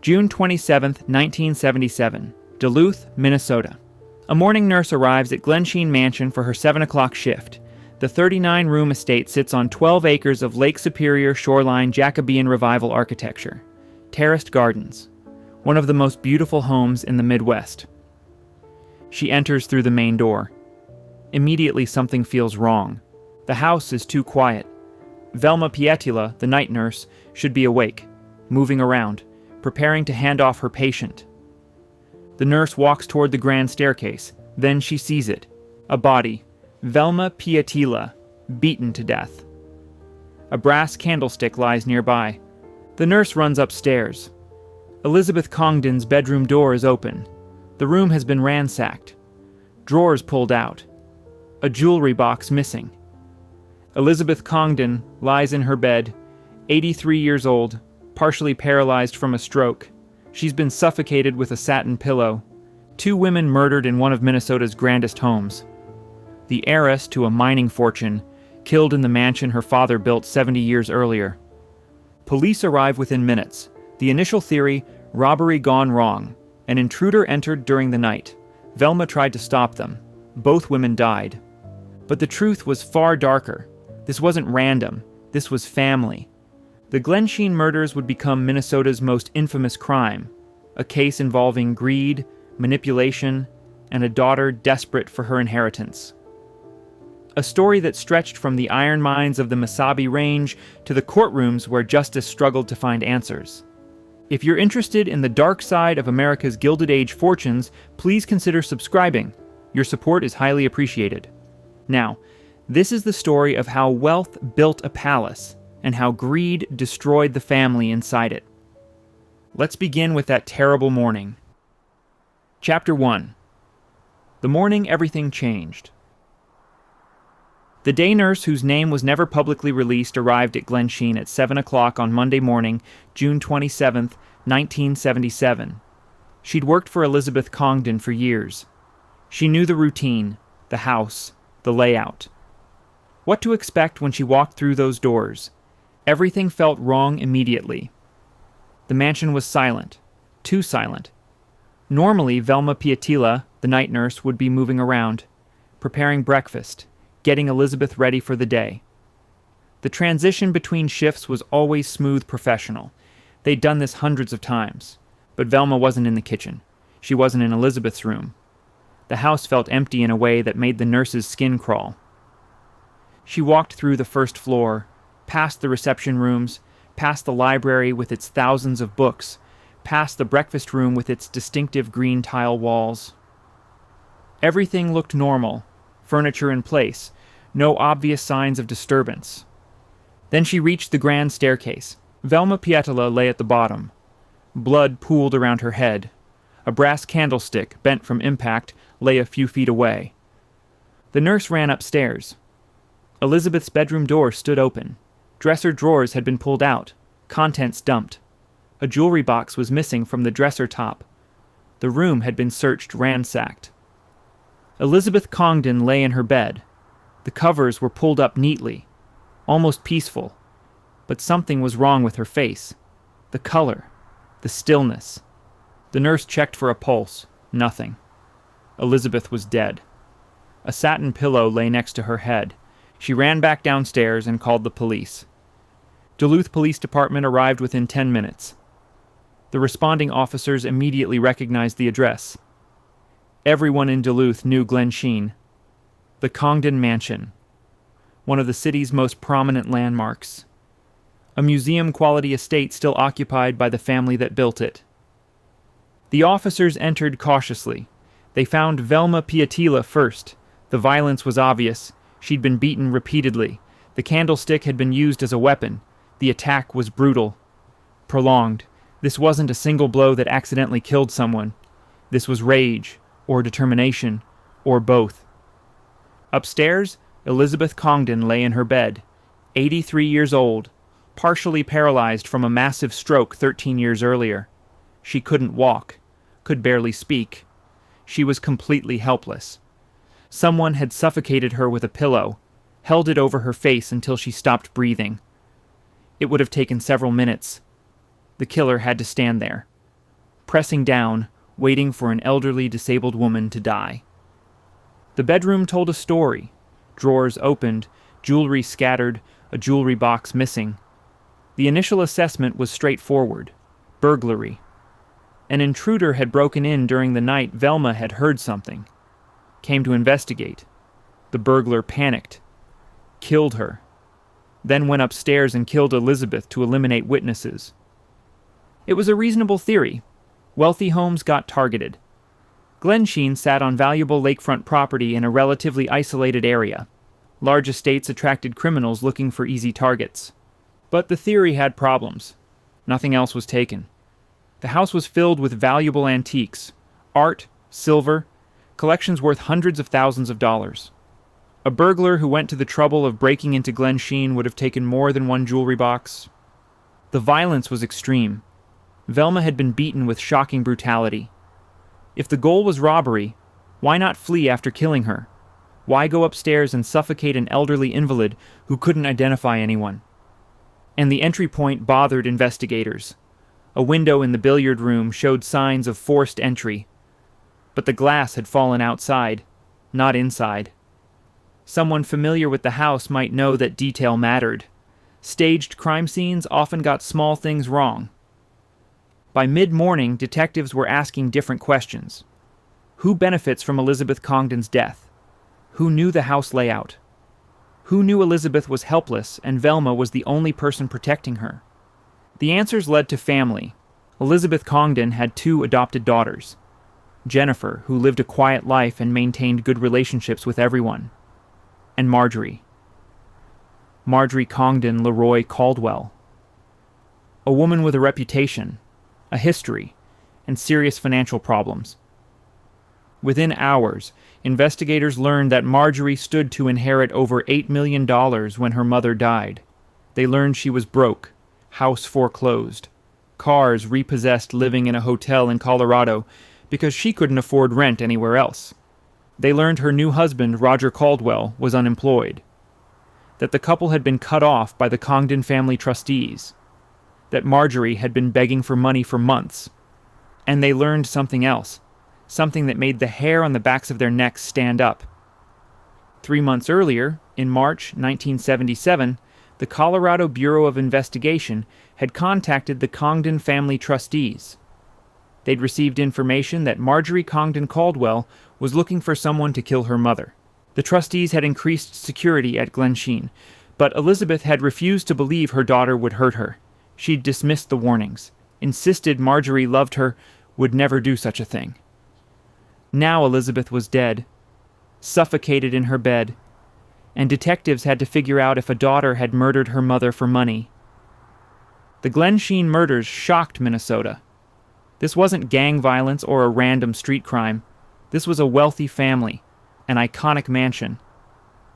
June 27, 1977, Duluth, Minnesota. A morning nurse arrives at Glensheen Mansion for her 7 o'clock shift. The 39-room estate sits on 12 acres of Lake Superior shoreline Jacobean Revival architecture. Terraced gardens. One of the most beautiful homes in the Midwest. She enters through the main door. Immediately something feels wrong. The house is too quiet. Velma Pietila, the night nurse, should be awake, moving around, preparing to hand off her patient. The nurse walks toward the grand staircase. Then she sees it. A body. Velma Pietila, beaten to death. A brass candlestick lies nearby. The nurse runs upstairs. Elizabeth Congdon's bedroom door is open. The room has been ransacked. Drawers pulled out. A jewelry box missing. Elizabeth Congdon lies in her bed, 83 years old, partially paralyzed from a stroke. She's been suffocated with a satin pillow. 2 women murdered in one of Minnesota's grandest homes. The heiress to a mining fortune, killed in the mansion her father built 70 years earlier. Police arrive within minutes. The initial theory, robbery gone wrong. An intruder entered during the night. Velma tried to stop them. Both women died. But the truth was far darker. This wasn't random. This was family. The Glensheen murders would become Minnesota's most infamous crime, a case involving greed, manipulation, and a daughter desperate for her inheritance. A story that stretched from the iron mines of the Mesabi Range to the courtrooms where justice struggled to find answers. If you're interested in the dark side of America's Gilded Age fortunes, please consider subscribing. Your support is highly appreciated. Now, this is the story of how wealth built a palace and how greed destroyed the family inside it. Let's begin with that terrible morning. Chapter 1. The morning everything changed. The day nurse, whose name was never publicly released, arrived at Glensheen at 7 o'clock on Monday morning, June 27, 1977. She'd worked for Elizabeth Congdon for years. She knew the routine, the house, the layout. What to expect when she walked through those doors. Everything felt wrong immediately. The mansion was silent, too silent. Normally, Velma Pietila, the night nurse, would be moving around, preparing breakfast, getting Elizabeth ready for the day. The transition between shifts was always smooth, professional. They'd done this hundreds of times. But Velma wasn't in the kitchen. She wasn't in Elizabeth's room. The house felt empty in a way that made the nurse's skin crawl. She walked through the first floor, past the reception rooms, past the library with its thousands of books, past the breakfast room with its distinctive green tile walls. Everything looked normal, furniture in place, no obvious signs of disturbance. Then she reached the grand staircase. Velma Pietila lay at the bottom. Blood pooled around her head. A brass candlestick, bent from impact, lay a few feet away. The nurse ran upstairs. Elizabeth's bedroom door stood open. Dresser drawers had been pulled out, contents dumped. A jewelry box was missing from the dresser top. The room had been searched, ransacked. Elizabeth Congdon lay in her bed. The covers were pulled up neatly, almost peaceful. But something was wrong with her face. The color, the stillness. The nurse checked for a pulse. Nothing. Elizabeth was dead. A satin pillow lay next to her head. She ran back downstairs and called the police. Duluth Police Department arrived within 10 minutes. The responding officers immediately recognized the address. Everyone in Duluth knew Glensheen. The Congdon Mansion, one of the city's most prominent landmarks. A museum-quality estate still occupied by the family that built it. The officers entered cautiously. They found Velma Pietila first. The violence was obvious. She'd been beaten repeatedly. The candlestick had been used as a weapon. The attack was brutal, prolonged. This wasn't a single blow that accidentally killed someone. This was rage, or determination, or both. Upstairs, Elizabeth Congdon lay in her bed, 83 years old, partially paralyzed from a massive stroke 13 years earlier. She couldn't walk, could barely speak. She was completely helpless. Someone had suffocated her with a pillow, held it over her face until she stopped breathing. It would have taken several minutes. The killer had to stand there, pressing down, waiting for an elderly disabled woman to die. The bedroom told a story. Drawers opened, jewelry scattered, a jewelry box missing. The initial assessment was straightforward: burglary. An intruder had broken in during the night Velma had heard something. Came to investigate. The burglar panicked. Killed her. Then went upstairs and killed Elizabeth to eliminate witnesses. It was a reasonable theory. Wealthy homes got targeted. Glensheen sat on valuable lakefront property in a relatively isolated area. Large estates attracted criminals looking for easy targets. But the theory had problems. Nothing else was taken. The house was filled with valuable antiques, art, silver, collections worth hundreds of thousands of dollars. A burglar who went to the trouble of breaking into Glensheen would have taken more than one jewelry box. The violence was extreme. Velma had been beaten with shocking brutality. If the goal was robbery, why not flee after killing her? Why go upstairs and suffocate an elderly invalid who couldn't identify anyone? And the entry point bothered investigators. A window in the billiard room showed signs of forced entry. But the glass had fallen outside, not inside. Someone familiar with the house might know that detail mattered. Staged crime scenes often got small things wrong. By mid-morning, detectives were asking different questions. Who benefits from Elizabeth Congdon's death? Who knew the house layout? Who knew Elizabeth was helpless and Velma was the only person protecting her? The answers led to family. Elizabeth Congdon had 2 adopted daughters. Jennifer, who lived a quiet life and maintained good relationships with everyone. And Marjorie. Marjorie Congdon Leroy Caldwell. A woman with a reputation, a history, and serious financial problems. Within hours, investigators learned that Marjorie stood to inherit over $8 million when her mother died. They learned she was broke, house foreclosed, cars repossessed, living in a hotel in Colorado because she couldn't afford rent anywhere else. They learned her new husband, Roger Caldwell, was unemployed. That the couple had been cut off by the Congdon family trustees. That Marjorie had been begging for money for months. And they learned something else. Something that made the hair on the backs of their necks stand up. 3 months earlier, in March 1977, the Colorado Bureau of Investigation had contacted the Congdon family trustees. They'd received information that Marjorie Congdon Caldwell was looking for someone to kill her mother. The trustees had increased security at Glensheen, but Elizabeth had refused to believe her daughter would hurt her. She'd dismissed the warnings, insisted Marjorie loved her, would never do such a thing. Now Elizabeth was dead, suffocated in her bed, and detectives had to figure out if a daughter had murdered her mother for money. The Glensheen murders shocked Minnesota. This wasn't gang violence or a random street crime. This was a wealthy family, an iconic mansion.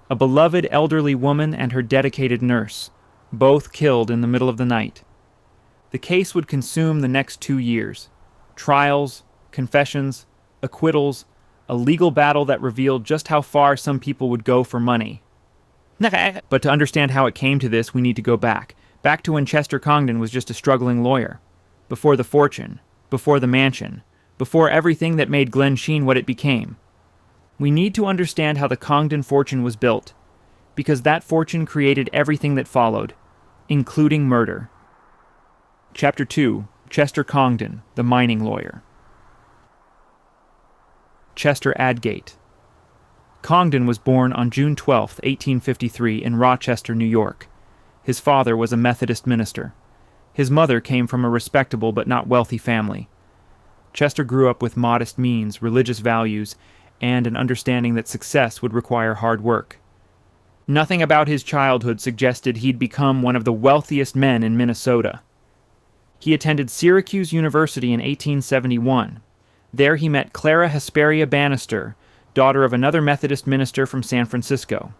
A beloved elderly woman and her dedicated nurse, both killed in the middle of the night. The case would consume the next 2 years. Trials, confessions, acquittals, a legal battle that revealed just how far some people would go for money. But to understand how it came to this, we need to go back to when Chester Congdon was just a struggling lawyer. Before the fortune, before the mansion, before everything that made Glensheen what it became. We need to understand how the Congdon fortune was built, because that fortune created everything that followed, including murder. Chapter 2, Chester Congdon, the mining lawyer. Chester Adgate. Congdon was born on June 12, 1853, in Rochester, New York. His father was a Methodist minister. His mother came from a respectable but not wealthy family. Chester grew up with modest means, religious values, and an understanding that success would require hard work. Nothing about his childhood suggested he'd become one of the wealthiest men in Minnesota. He attended Syracuse University in 1871. There he met Clara Hesperia Bannister, daughter of another Methodist minister from San Francisco.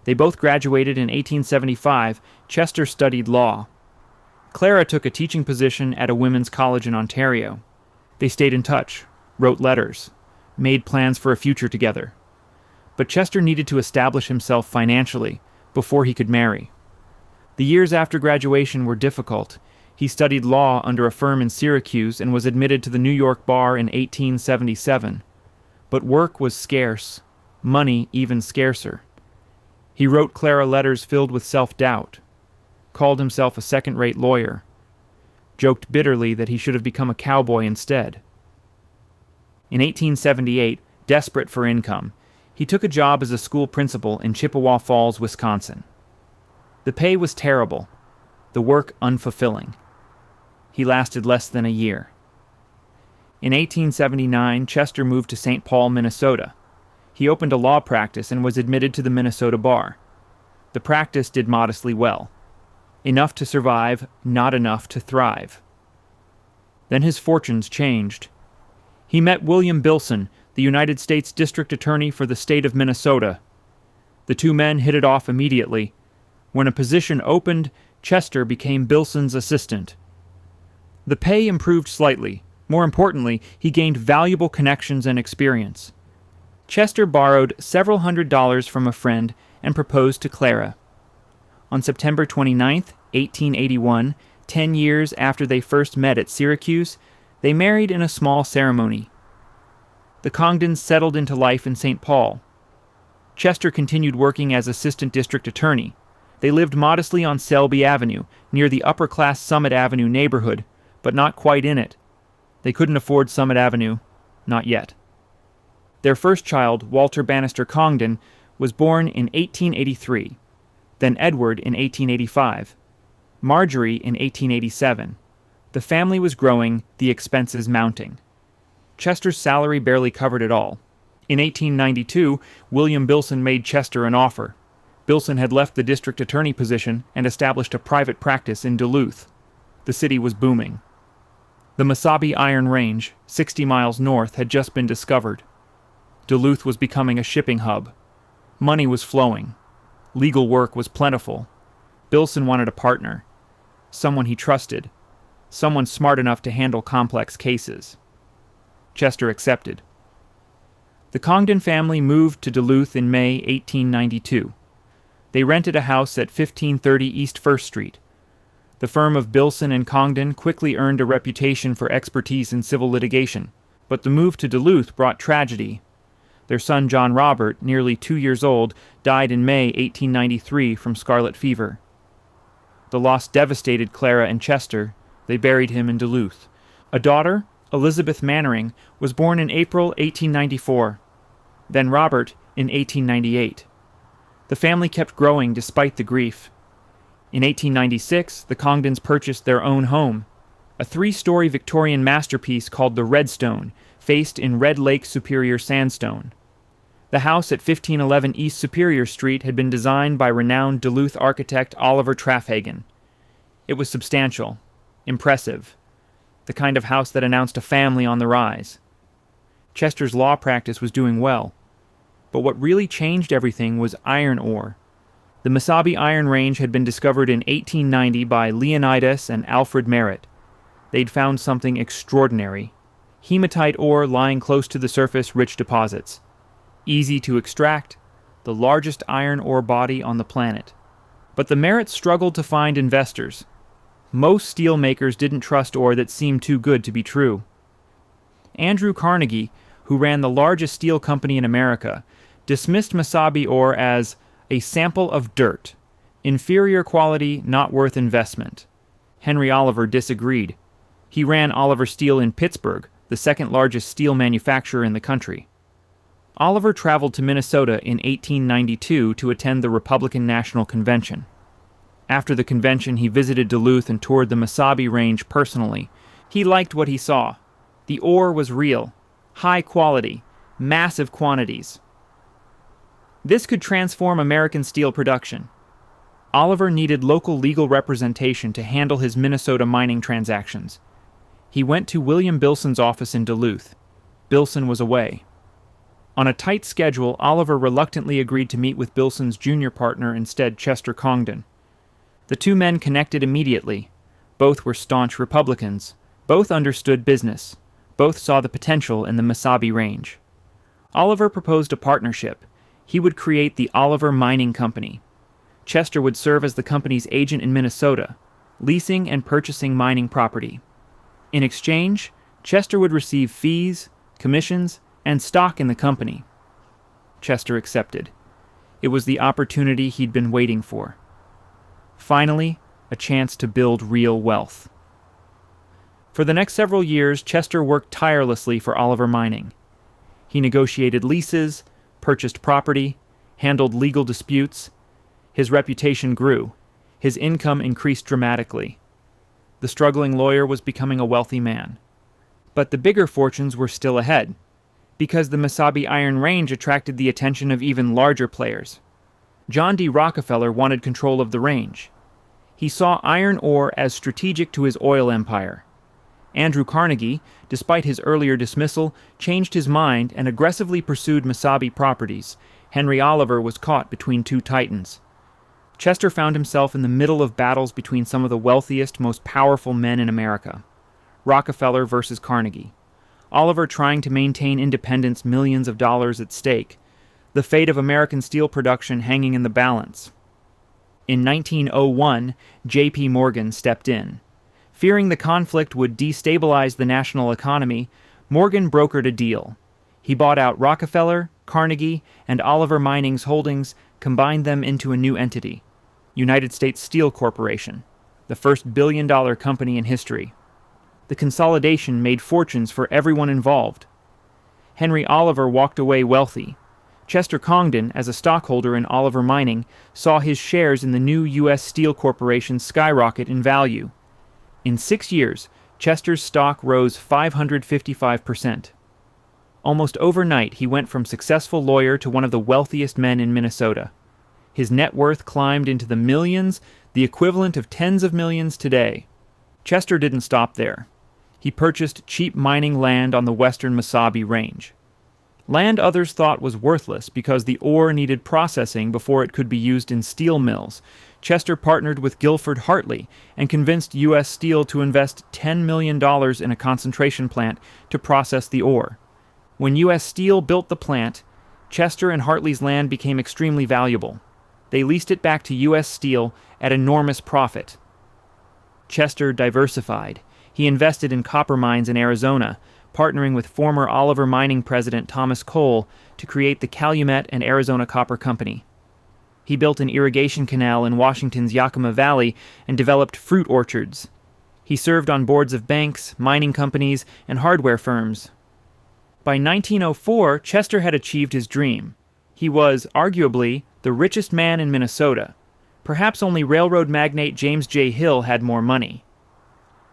They both graduated in 1875. Chester studied law. Clara took a teaching position at a women's college in Ontario. They stayed in touch, wrote letters, made plans for a future together. But Chester needed to establish himself financially before he could marry. The years after graduation were difficult. He studied law under a firm in Syracuse and was admitted to the New York bar in 1877. But work was scarce, money even scarcer. He wrote Clara letters filled with self-doubt, called himself a second-rate lawyer, joked bitterly that he should have become a cowboy instead. In 1878, desperate for income, he took a job as a school principal in Chippewa Falls, Wisconsin. The pay was terrible, the work unfulfilling. He lasted less than a year. In 1879, Chester moved to St. Paul, Minnesota. He opened a law practice and was admitted to the Minnesota bar. The practice did modestly well. Enough to survive, not enough to thrive. Then his fortunes changed. He met William Bilson, the United States District Attorney for the state of Minnesota. The two men hit it off immediately. When a position opened, Chester became Bilson's assistant. The pay improved slightly. More importantly, he gained valuable connections and experience. Chester borrowed several $100s from a friend and proposed to Clara. On September 29, 1881, 10 years after they first met at Syracuse, they married in a small ceremony. The Congdons settled into life in St. Paul. Chester continued working as assistant district attorney. They lived modestly on Selby Avenue, near the upper-class Summit Avenue neighborhood, but not quite in it. They couldn't afford Summit Avenue, not yet. Their first child, Walter Bannister Congdon, was born in 1883, then Edward in 1885, Marjorie in 1887. The family was growing, the expenses mounting. Chester's salary barely covered it all. In 1892, William Bilson made Chester an offer. Bilson had left the district attorney position and established a private practice in Duluth. The city was booming. The Mesabi Iron Range, 60 miles north, had just been discovered. Duluth was becoming a shipping hub. Money was flowing. Legal work was plentiful. Bilson wanted a partner, someone he trusted, someone smart enough to handle complex cases. Chester accepted. The Congdon family moved to Duluth in May 1892. They rented a house at 1530 East 1st Street. The firm of Bilson and Congdon quickly earned a reputation for expertise in civil litigation, but the move to Duluth brought tragedy. Their son John Robert, nearly 2 years old, died in May 1893 from scarlet fever. The loss devastated Clara and Chester. They buried him in Duluth. A daughter, Elizabeth Mannering, was born in April 1894. Then Robert in 1898. The family kept growing despite the grief. In 1896, the Congdons purchased their own home, a 3-story Victorian masterpiece called the Redstone, faced in Red Lake Superior sandstone. The house at 1511 East Superior Street had been designed by renowned Duluth architect Oliver Traffhagen. It was substantial, impressive, the kind of house that announced a family on the rise. Chester's law practice was doing well, but what really changed everything was iron ore. The Mesabi Iron Range had been discovered in 1890 by Leonidas and Alfred Merritt. They'd found something extraordinary. Hematite ore lying close to the surface, rich deposits. Easy to extract, the largest iron ore body on the planet. But the Merritts struggled to find investors. Most steel makers didn't trust ore that seemed too good to be true. Andrew Carnegie, who ran the largest steel company in America, dismissed Mesabi ore as a sample of dirt, inferior quality, not worth investment. Henry Oliver disagreed. He ran Oliver Steel in Pittsburgh, the second largest steel manufacturer in the country. Oliver traveled to Minnesota in 1892 to attend the Republican National Convention. After the convention, he visited Duluth and toured the Mesabi Range personally. He liked what he saw. The ore was real, high quality, massive quantities. This could transform American steel production. Oliver needed local legal representation to handle his Minnesota mining transactions. He went to William Bilson's office in Duluth. Bilson was away. On a tight schedule, Oliver reluctantly agreed to meet with Bilson's junior partner instead, Chester Congdon. The two men connected immediately. Both were staunch Republicans. Both understood business. Both saw the potential in the Mesabi Range. Oliver proposed a partnership. He would create the Oliver Mining Company. Chester would serve as the company's agent in Minnesota. leasing and purchasing mining property. In exchange, Chester would receive fees, commissions, and stock in the company. Chester accepted. It was the opportunity he'd been waiting for. Finally, a chance to build real wealth. For the next several years, Chester worked tirelessly for Oliver Mining. He negotiated leases, purchased property, handled legal disputes. His reputation grew. His income increased dramatically. The struggling lawyer was becoming a wealthy man. But the bigger fortunes were still ahead, because the Mesabi Iron Range attracted the attention of even larger players. John D. Rockefeller wanted control of the range. He saw iron ore as strategic to his oil empire. Andrew Carnegie, despite his earlier dismissal, changed his mind and aggressively pursued Mesabi properties. Henry Oliver was caught between two titans. Chester found himself in the middle of battles between some of the wealthiest, most powerful men in America. Rockefeller versus Carnegie. Oliver trying to maintain independence, millions of dollars at stake. The fate of American steel production hanging in the balance. In 1901, J.P. Morgan stepped in. Fearing the conflict would destabilize the national economy, Morgan brokered a deal. He bought out Rockefeller, Carnegie, and Oliver Mining's holdings, combined them into a new entity, United States Steel Corporation, the first billion-dollar company in history. The consolidation made fortunes for everyone involved. Henry Oliver walked away wealthy. Chester Congdon, as a stockholder in Oliver Mining, saw his shares in the new U.S. Steel Corporation skyrocket in value. In 6 years, Chester's stock rose 555%. Almost overnight, he went from successful lawyer to one of the wealthiest men in Minnesota. His net worth climbed into the millions, the equivalent of tens of millions today. Chester didn't stop there. He purchased cheap mining land on the western Mesabi Range. Land others thought was worthless because the ore needed processing before it could be used in steel mills. Chester partnered with Guilford Hartley and convinced U.S. Steel to invest $10 million in a concentration plant to process the ore. When U.S. Steel built the plant, Chester and Hartley's land became extremely valuable. They leased it back to U.S. Steel at enormous profit. Chester diversified. He invested in copper mines in Arizona, partnering with former Oliver Mining president Thomas Cole to create the Calumet and Arizona Copper Company. He built an irrigation canal in Washington's Yakima Valley and developed fruit orchards. He served on boards of banks, mining companies, and hardware firms. By 1904, Chester had achieved his dream. He was, arguably, the richest man in Minnesota. Perhaps only railroad magnate James J. Hill had more money.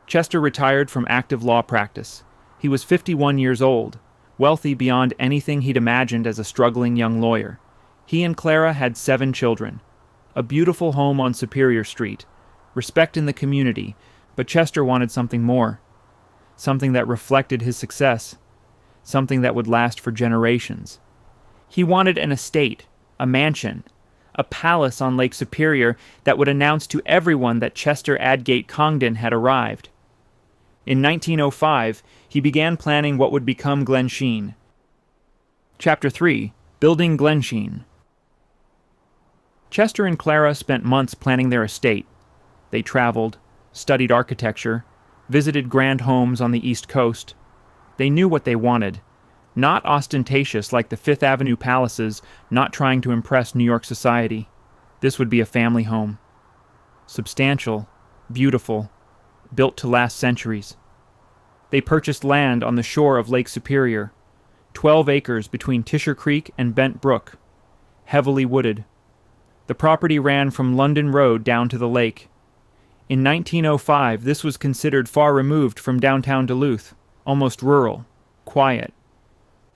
Chester retired from active law practice. He was 51 years old, wealthy beyond anything he'd imagined as a struggling young lawyer. He and Clara had 7 children, a beautiful home on Superior Street, respect in the community, but Chester wanted something more, something that reflected his success, something that would last for generations. He wanted an estate, a mansion, a palace on Lake Superior that would announce to everyone that Chester Adgate Congdon had arrived. In 1905, he began planning what would become Glensheen. Chapter 3. Building Glensheen. Chester and Clara spent months planning their estate. They traveled, studied architecture, visited grand homes on the East Coast. They knew what they wanted. Not ostentatious like the Fifth Avenue palaces, not trying to impress New York society. This would be a family home. Substantial, beautiful, built to last centuries. They purchased land on the shore of Lake Superior, 12 acres between Tisher Creek and Bent Brook, heavily wooded. The property ran from London Road down to the lake. In 1905, this was considered far removed from downtown Duluth, almost rural, quiet.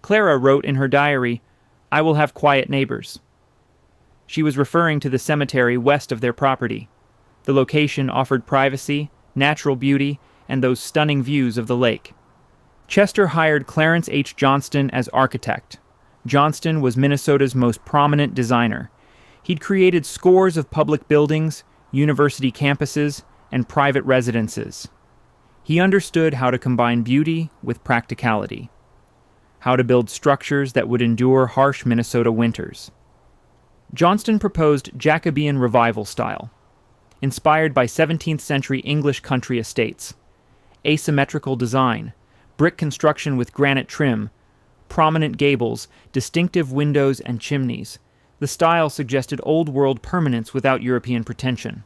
Clara wrote in her diary, "I will have quiet neighbors." She was referring to the cemetery west of their property. The location offered privacy, natural beauty, and those stunning views of the lake. Chester hired Clarence H. Johnston as architect. Johnston was Minnesota's most prominent designer. He'd created scores of public buildings, university campuses, and private residences. He understood how to combine beauty with practicality, how to build structures that would endure harsh Minnesota winters. Johnston proposed Jacobean Revival style. inspired by 17th century English country estates. Asymmetrical design, brick construction with granite trim, prominent gables, distinctive windows and chimneys. The style suggested old-world permanence without European pretension.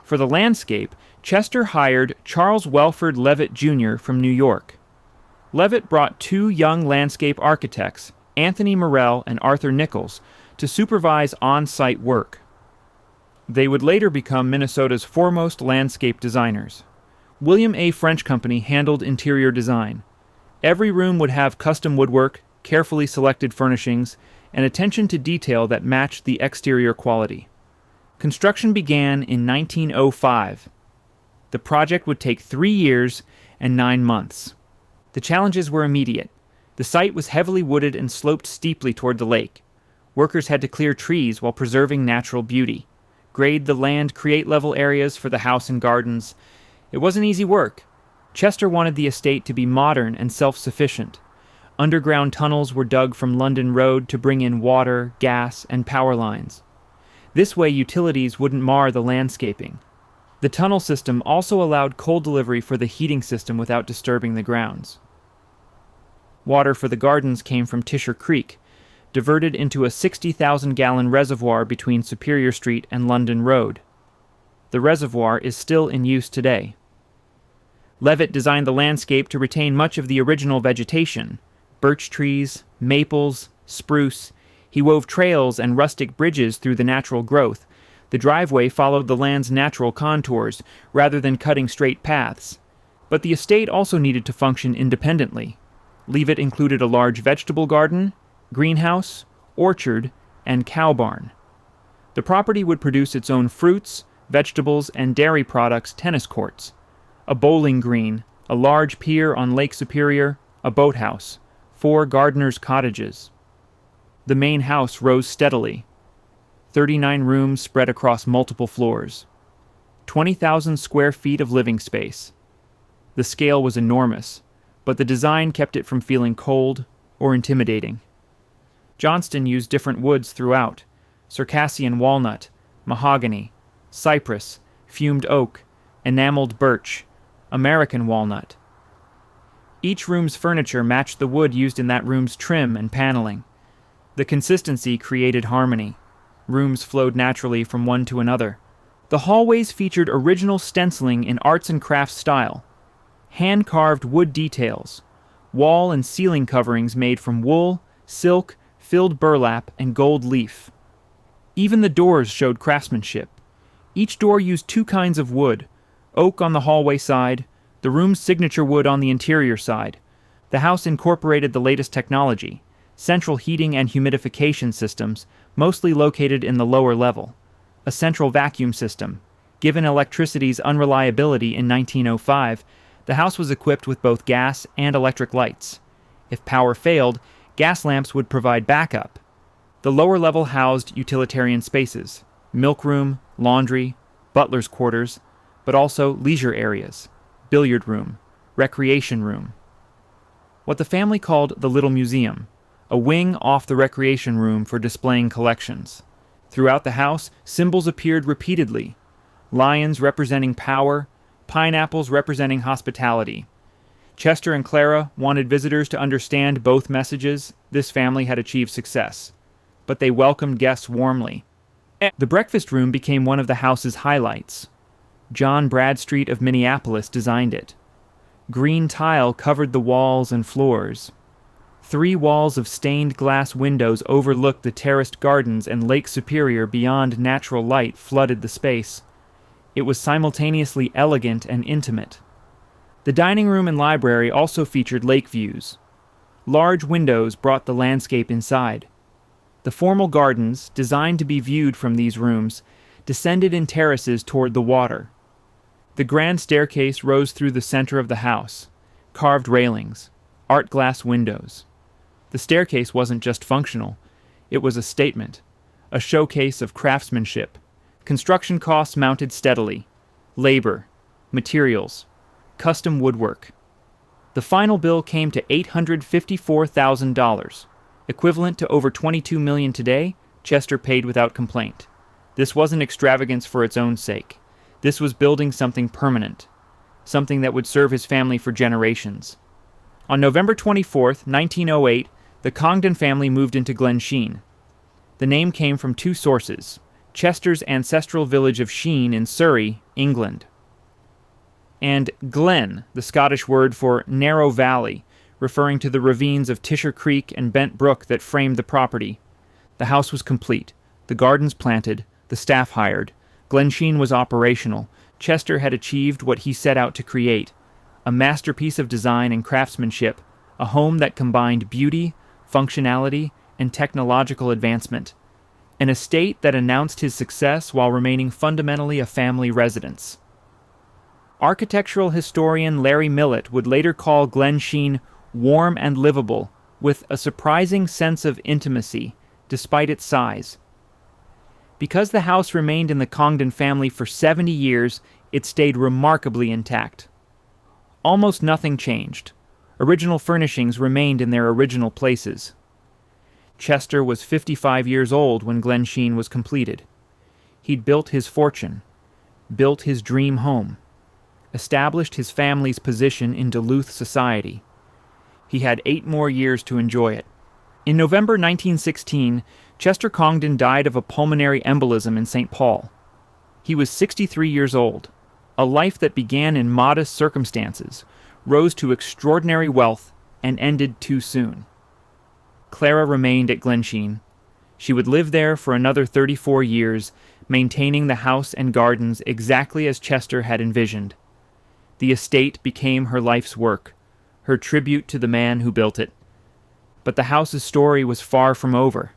For the landscape, Chester hired Charles Welford Levitt Jr. from New York. Levitt brought two young landscape architects, Anthony Morell and Arthur Nichols, to supervise on-site work. They would later become Minnesota's foremost landscape designers. William A. French Company handled interior design. Every room would have custom woodwork, carefully selected furnishings, and attention to detail that matched the exterior quality. Construction began in 1905. The project would take 3 years and 9 months. The challenges were immediate. The site was heavily wooded and sloped steeply toward the lake. Workers had to clear trees while preserving natural beauty, grade the land, create level areas for the house and gardens. It wasn't easy work. Chester wanted the estate to be modern and self-sufficient. Underground tunnels were dug from London Road to bring in water, gas, and power lines. This way utilities wouldn't mar the landscaping. The tunnel system also allowed coal delivery for the heating system without disturbing the grounds. Water for the gardens came from Tisher Creek, diverted into a 60,000-gallon reservoir between Superior Street and London Road. The reservoir is still in use today. Levitt designed the landscape to retain much of the original vegetation: birch trees, maples, spruce. He wove trails and rustic bridges through the natural growth. The driveway followed the land's natural contours, rather than cutting straight paths. But the estate also needed to function independently. Levitt included a large vegetable garden, greenhouse, orchard, and cow barn. The property would produce its own fruits, vegetables, and dairy products, tennis courts, a bowling green, a large pier on Lake Superior, a boathouse, 4 gardeners' cottages. The main house rose steadily. 39 rooms spread across multiple floors. 20,000 square feet of living space. The scale was enormous, but the design kept it from feeling cold or intimidating. Johnston used different woods throughout: Circassian walnut, mahogany, cypress, fumed oak, enameled birch, American walnut. Each room's furniture matched the wood used in that room's trim and paneling. The consistency created harmony. Rooms flowed naturally from one to another. The hallways featured original stenciling in arts and crafts style, hand-carved wood details, wall and ceiling coverings made from wool, silk, filled burlap, and gold leaf. Even the doors showed craftsmanship. Each door used 2 kinds of wood: oak on the hallway side, the room's signature wood on the interior side. The house incorporated the latest technology: central heating and humidification systems, mostly located in the lower level, a central vacuum system. Given electricity's unreliability in 1905, the house was equipped with both gas and electric lights. If power failed, gas lamps would provide backup. The lower level housed utilitarian spaces: milk room, laundry, butler's quarters, but also leisure areas, billiard room, recreation room. What the family called the Little Museum, a wing off the recreation room for displaying collections. Throughout the house, symbols appeared repeatedly: lions representing power, pineapples representing hospitality. Chester and Clara wanted visitors to understand both messages. This family had achieved success, but they welcomed guests warmly. The breakfast room became one of the house's highlights. John Bradstreet of Minneapolis designed it. Green tile covered the walls and floors. 3 walls of stained glass windows overlooked the terraced gardens, and Lake Superior beyond natural light flooded the space. It was simultaneously elegant and intimate. The dining room and library also featured lake views. Large windows brought the landscape inside. The formal gardens, designed to be viewed from these rooms, descended in terraces toward the water. The grand staircase rose through the center of the house: carved railings, art glass windows. The staircase wasn't just functional, it was a statement, a showcase of craftsmanship. Construction costs mounted steadily: labor, materials, custom woodwork. The final bill came to $854,000. Equivalent to over $22 million today, Chester paid without complaint. This wasn't extravagance for its own sake. This was building something permanent, something that would serve his family for generations. On November 24th, 1908, the Congdon family moved into Glensheen. The name came from two sources: Chester's ancestral village of Sheen in Surrey, England, and Glen, the Scottish word for narrow valley, referring to the ravines of Tisher Creek and Bent Brook that framed the property. The house was complete, the gardens planted, the staff hired. Glensheen was operational. Chester had achieved what he set out to create: a masterpiece of design and craftsmanship, a home that combined beauty, functionality, and technological advancement. An estate that announced his success while remaining fundamentally a family residence. Architectural historian Larry Millett would later call Glensheen warm and livable, with a surprising sense of intimacy, despite its size. Because the house remained in the Congdon family for 70 years, it stayed remarkably intact. Almost nothing changed. Original furnishings remained in their original places. Chester was 55 years old when Glensheen was completed. He'd built his fortune, built his dream home, established his family's position in Duluth society. He had 8 more years to enjoy it. In November 1916, Chester Congdon died of a pulmonary embolism in St. Paul. He was 63 years old. A life that began in modest circumstances, rose to extraordinary wealth, and ended too soon. Clara remained at Glensheen. She would live there for another 34 years, maintaining the house and gardens exactly as Chester had envisioned. The estate became her life's work, her tribute to the man who built it. But the house's story was far from over.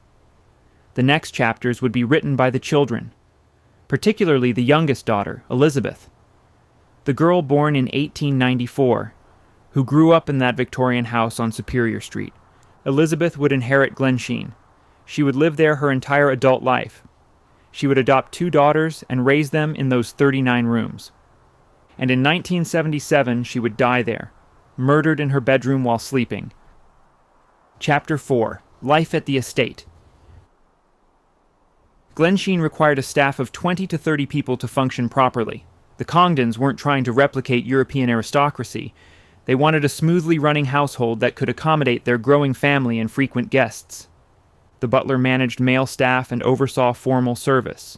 The next chapters would be written by the children, particularly the youngest daughter, Elizabeth, the girl born in 1894, who grew up in that Victorian house on Superior Street. Elizabeth would inherit Glensheen. She would live there her entire adult life. She would adopt 2 daughters and raise them in those 39 rooms. And in 1977 she would die there, murdered in her bedroom while sleeping. Chapter 4. Life at the Estate. Glensheen required a staff of 20 to 30 people to function properly. The Congdons weren't trying to replicate European aristocracy. They wanted a smoothly running household that could accommodate their growing family and frequent guests. The butler managed male staff and oversaw formal service.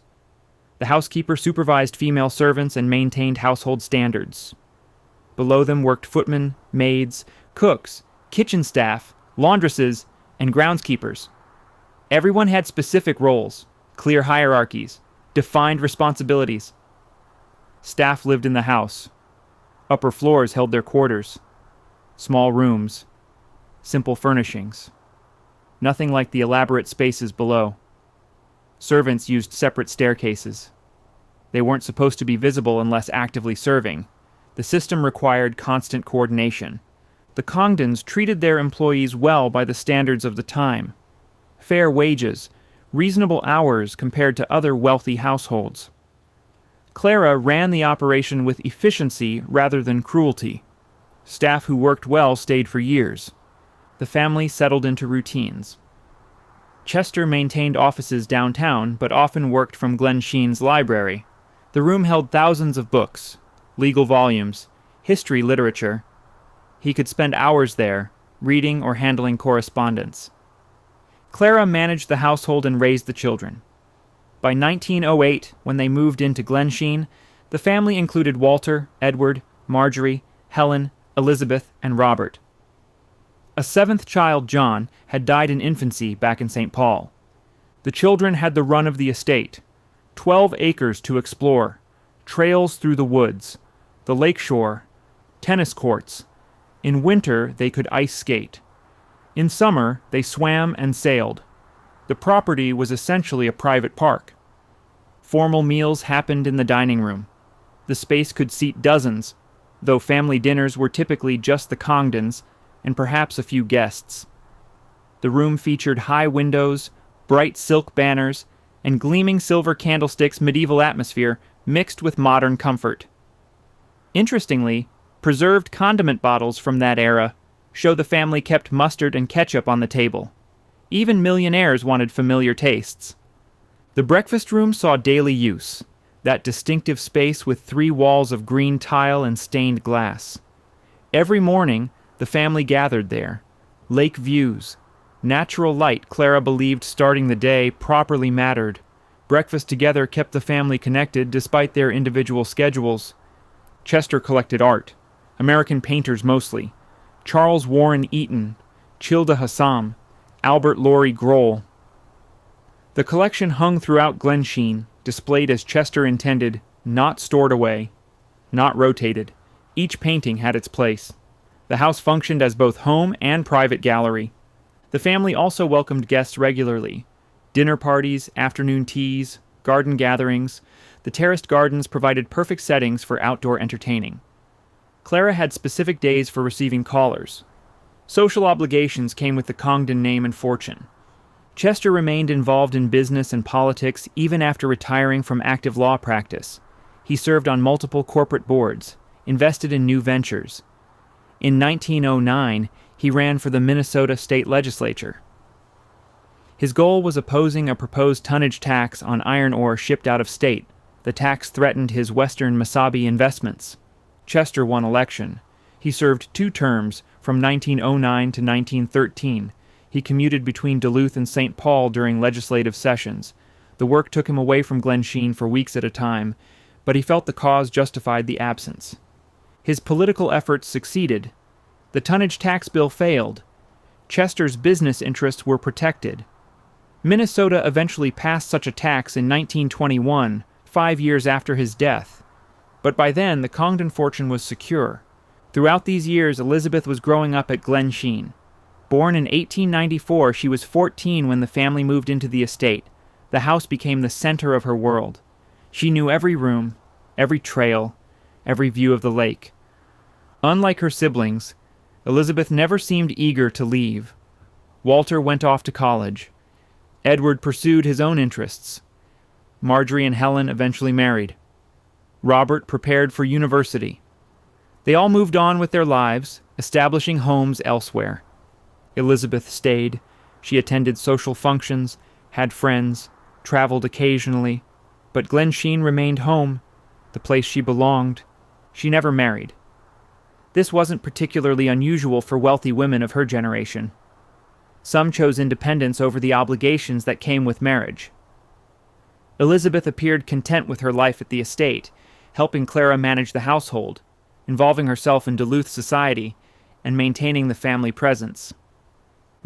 The housekeeper supervised female servants and maintained household standards. Below them worked footmen, maids, cooks, kitchen staff, laundresses, and groundskeepers. Everyone had specific roles, clear hierarchies, defined responsibilities. Staff lived in the house. Upper floors held their quarters. Small rooms. Simple furnishings. Nothing like the elaborate spaces below. Servants used separate staircases. They weren't supposed to be visible unless actively serving. The system required constant coordination. The Congdons treated their employees well by the standards of the time. Fair wages, reasonable hours compared to other wealthy households. Clara ran the operation with efficiency rather than cruelty. Staff who worked well stayed for years. The family settled into routines. Chester maintained offices downtown, but often worked from Glensheen's library. The room held thousands of books, legal volumes, history literature. He could spend hours there, reading or handling correspondence. Clara managed the household and raised the children. By 1908, when they moved into Glensheen, the family included Walter, Edward, Marjorie, Helen, Elizabeth, and Robert. A 7th child, John, had died in infancy back in St. Paul. The children had the run of the estate, 12 acres to explore, trails through the woods, the lakeshore, tennis courts. In winter, they could ice skate. In summer, they swam and sailed. The property was essentially a private park. Formal meals happened in the dining room. The space could seat dozens, though family dinners were typically just the Congdons and perhaps a few guests. The room featured high windows, bright silk banners, and gleaming silver candlesticks' medieval atmosphere mixed with modern comfort. Interestingly, preserved condiment bottles from that era show the family kept mustard and ketchup on the table. Even millionaires wanted familiar tastes. The breakfast room saw daily use, that distinctive space with 3 walls of green tile and stained glass. Every morning, the family gathered there. Lake views, natural light Clara believed starting the day properly mattered. Breakfast together kept the family connected despite their individual schedules. Chester collected art, American painters mostly, Charles Warren Eaton, Childa Hassam, Albert Laurie Grohl. The collection hung throughout Glensheen, displayed as Chester intended, not stored away, not rotated. Each painting had its place. The house functioned as both home and private gallery. The family also welcomed guests regularly. Dinner parties, afternoon teas, garden gatherings. The terraced gardens provided perfect settings for outdoor entertaining. Clara had specific days for receiving callers. Social obligations came with the Congdon name and fortune. Chester remained involved in business and politics even after retiring from active law practice. He served on multiple corporate boards, invested in new ventures. In 1909, he ran for the Minnesota state legislature. His goal was opposing a proposed tonnage tax on iron ore shipped out of state. The tax threatened his western Mesabi investments. Chester won election. He served 2 terms from 1909 to 1913. He commuted between Duluth and St. Paul during legislative sessions. The work took him away from Glensheen for weeks at a time, but he felt the cause justified the absence. His political efforts succeeded. The tonnage tax bill failed. Chester's business interests were protected. Minnesota eventually passed such a tax in 1921, 5 years after his death. But by then, the Congdon fortune was secure. Throughout these years, Elizabeth was growing up at Glensheen. Born in 1894, she was 14 when the family moved into the estate. The house became the center of her world. She knew every room, every trail, every view of the lake. Unlike her siblings, Elizabeth never seemed eager to leave. Walter went off to college. Edward pursued his own interests. Marjorie and Helen eventually married. Robert prepared for university. They all moved on with their lives, establishing homes elsewhere. Elizabeth stayed. She attended social functions, had friends, traveled occasionally, but Glensheen remained home, the place she belonged. She never married. This wasn't particularly unusual for wealthy women of her generation. Some chose independence over the obligations that came with marriage. Elizabeth appeared content with her life at the estate, helping Clara manage the household, involving herself in Duluth society, and maintaining the family presence.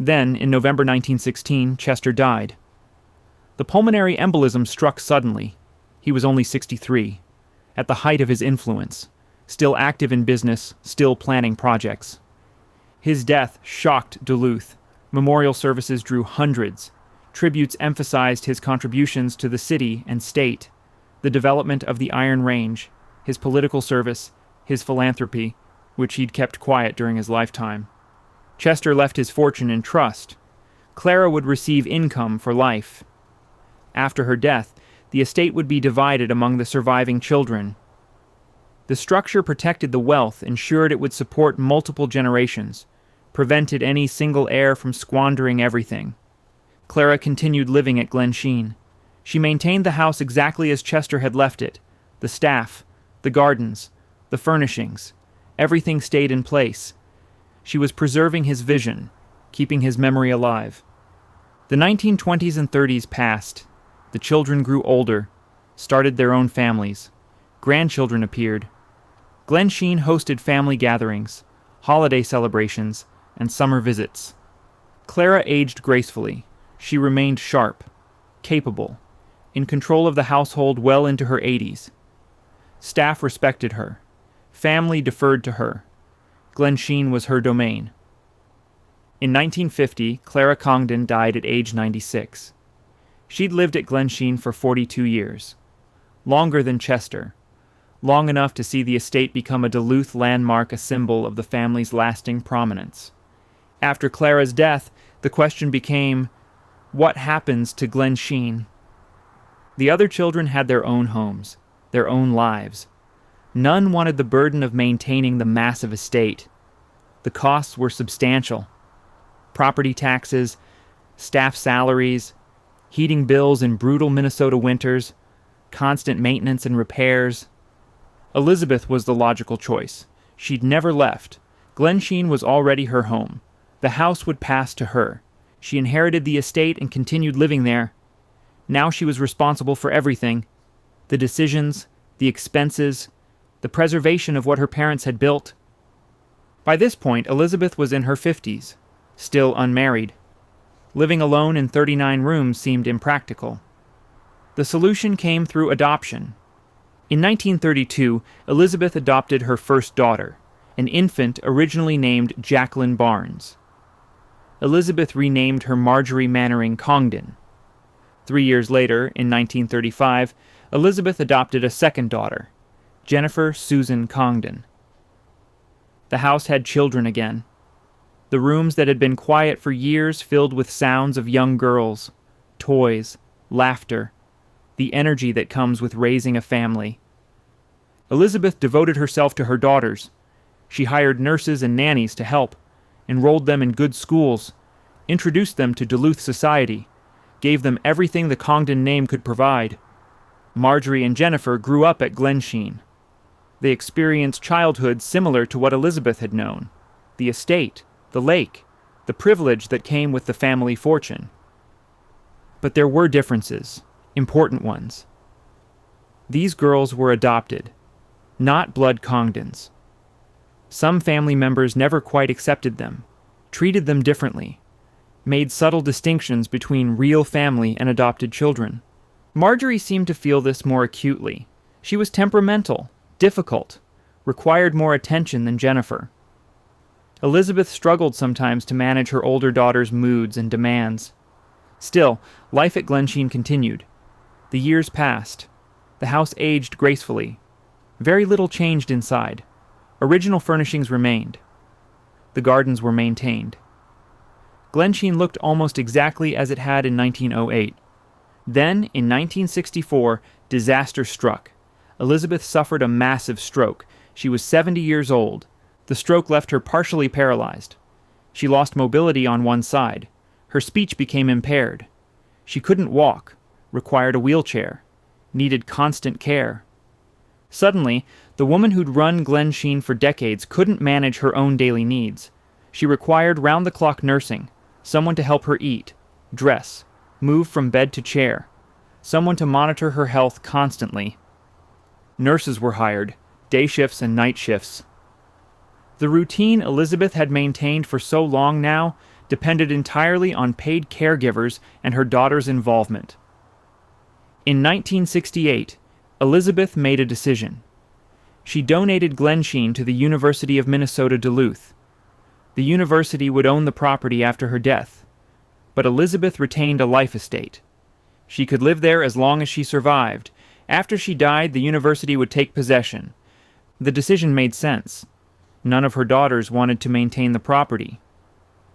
Then, in November 1916, Chester died. The pulmonary embolism struck suddenly. He was only 63, at the height of his influence, still active in business, still planning projects. His death shocked Duluth. Memorial services drew hundreds. Tributes emphasized his contributions to the city and state, the development of the Iron Range, his political service, his philanthropy, which he'd kept quiet during his lifetime. Chester left his fortune in trust. Clara would receive income for life. After her death, the estate would be divided among the surviving children. The structure protected the wealth, ensured it would support multiple generations, prevented any single heir from squandering everything. Clara continued living at Glensheen. She maintained the house exactly as Chester had left it. The staff, the gardens, the furnishings, everything stayed in place. She was preserving his vision, keeping his memory alive. The 1920s and 30s passed. The children grew older, started their own families. Grandchildren appeared. Glensheen hosted family gatherings, holiday celebrations, and summer visits. Clara aged gracefully. She remained sharp, capable, in control of the household well into her 80s. Staff respected her. Family deferred to her. Glensheen was her domain. In 1950, Clara Congdon died at age 96. She'd lived at Glensheen for 42 years. Longer than Chester. Long enough to see the estate become a Duluth landmark, a symbol of the family's lasting prominence. After Clara's death, the question became, what happens to Glensheen? The other children had their own homes, their own lives. None wanted the burden of maintaining the massive estate. The costs were substantial. Property taxes, staff salaries, heating bills in brutal Minnesota winters, constant maintenance and repairs. Elizabeth was the logical choice. She'd never left. Glensheen was already her home. The house would pass to her. She inherited the estate and continued living there. Now she was responsible for everything. The decisions, the expenses, the preservation of what her parents had built. By this point, Elizabeth was in her 50s, still unmarried. Living alone in 39 rooms seemed impractical. The solution came through adoption. In 1932, Elizabeth adopted her first daughter, an infant originally named Jacqueline Barnes. Elizabeth renamed her Marjorie Mannering Congdon. 3 years later, in 1935, Elizabeth adopted a second daughter, Jennifer Susan Congdon. The house had children again. The rooms that had been quiet for years filled with sounds of young girls, toys, laughter, the energy that comes with raising a family. Elizabeth devoted herself to her daughters. She hired nurses and nannies to help, enrolled them in good schools, introduced them to Duluth society, gave them everything the Congdon name could provide. Marjorie and Jennifer grew up at Glensheen. They experienced childhood similar to what Elizabeth had known: the estate, the lake, the privilege that came with the family fortune. But there were differences, important ones. These girls were adopted, not blood Congdons. Some family members never quite accepted them, treated them differently, made subtle distinctions between real family and adopted children. Marjorie seemed to feel this more acutely. She was temperamental, difficult, required more attention than Jennifer. Elizabeth struggled sometimes to manage her older daughter's moods and demands. Still, life at Glensheen continued. The years passed. The house aged gracefully. Very little changed inside. Original furnishings remained. The gardens were maintained. Glensheen looked almost exactly as it had in 1908. Then, in 1964, disaster struck. Elizabeth suffered a massive stroke. She was 70 years old. The stroke left her partially paralyzed. She lost mobility on one side. Her speech became impaired. She couldn't walk, required a wheelchair, needed constant care. Suddenly, the woman who'd run Glensheen for decades couldn't manage her own daily needs. She required round-the-clock nursing, someone to help her eat, dress, move from bed to chair, someone to monitor her health constantly. Nurses were hired, day shifts and night shifts. The routine Elizabeth had maintained for so long now depended entirely on paid caregivers and her daughter's involvement. In 1968, Elizabeth made a decision. She donated Glensheen to the University of Minnesota Duluth. The university would own the property after her death, but Elizabeth retained a life estate. She could live there as long as she survived. After she died, the university would take possession. The decision made sense. None of her daughters wanted to maintain the property.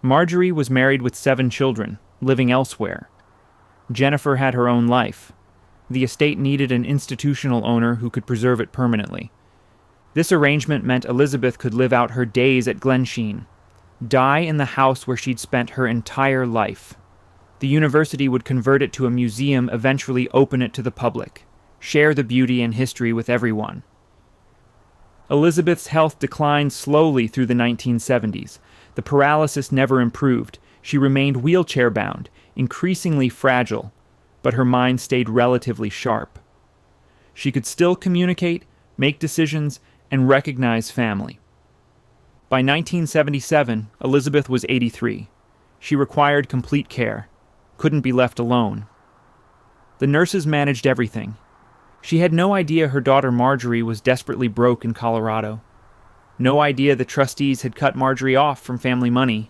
Marjorie was married with 7 children, living elsewhere. Jennifer had her own life. The estate needed an institutional owner who could preserve it permanently. This arrangement meant Elizabeth could live out her days at Glensheen, die in the house where she'd spent her entire life. The university would convert it to a museum, eventually open it to the public, share the beauty and history with everyone. Elizabeth's health declined slowly through the 1970s. The paralysis never improved. She remained wheelchair-bound, increasingly fragile, but her mind stayed relatively sharp. She could still communicate, make decisions, and recognize family. By 1977, Elizabeth was 83. She required complete care, couldn't be left alone. The nurses managed everything. She had no idea her daughter Marjorie was desperately broke in Colorado. No idea the trustees had cut Marjorie off from family money.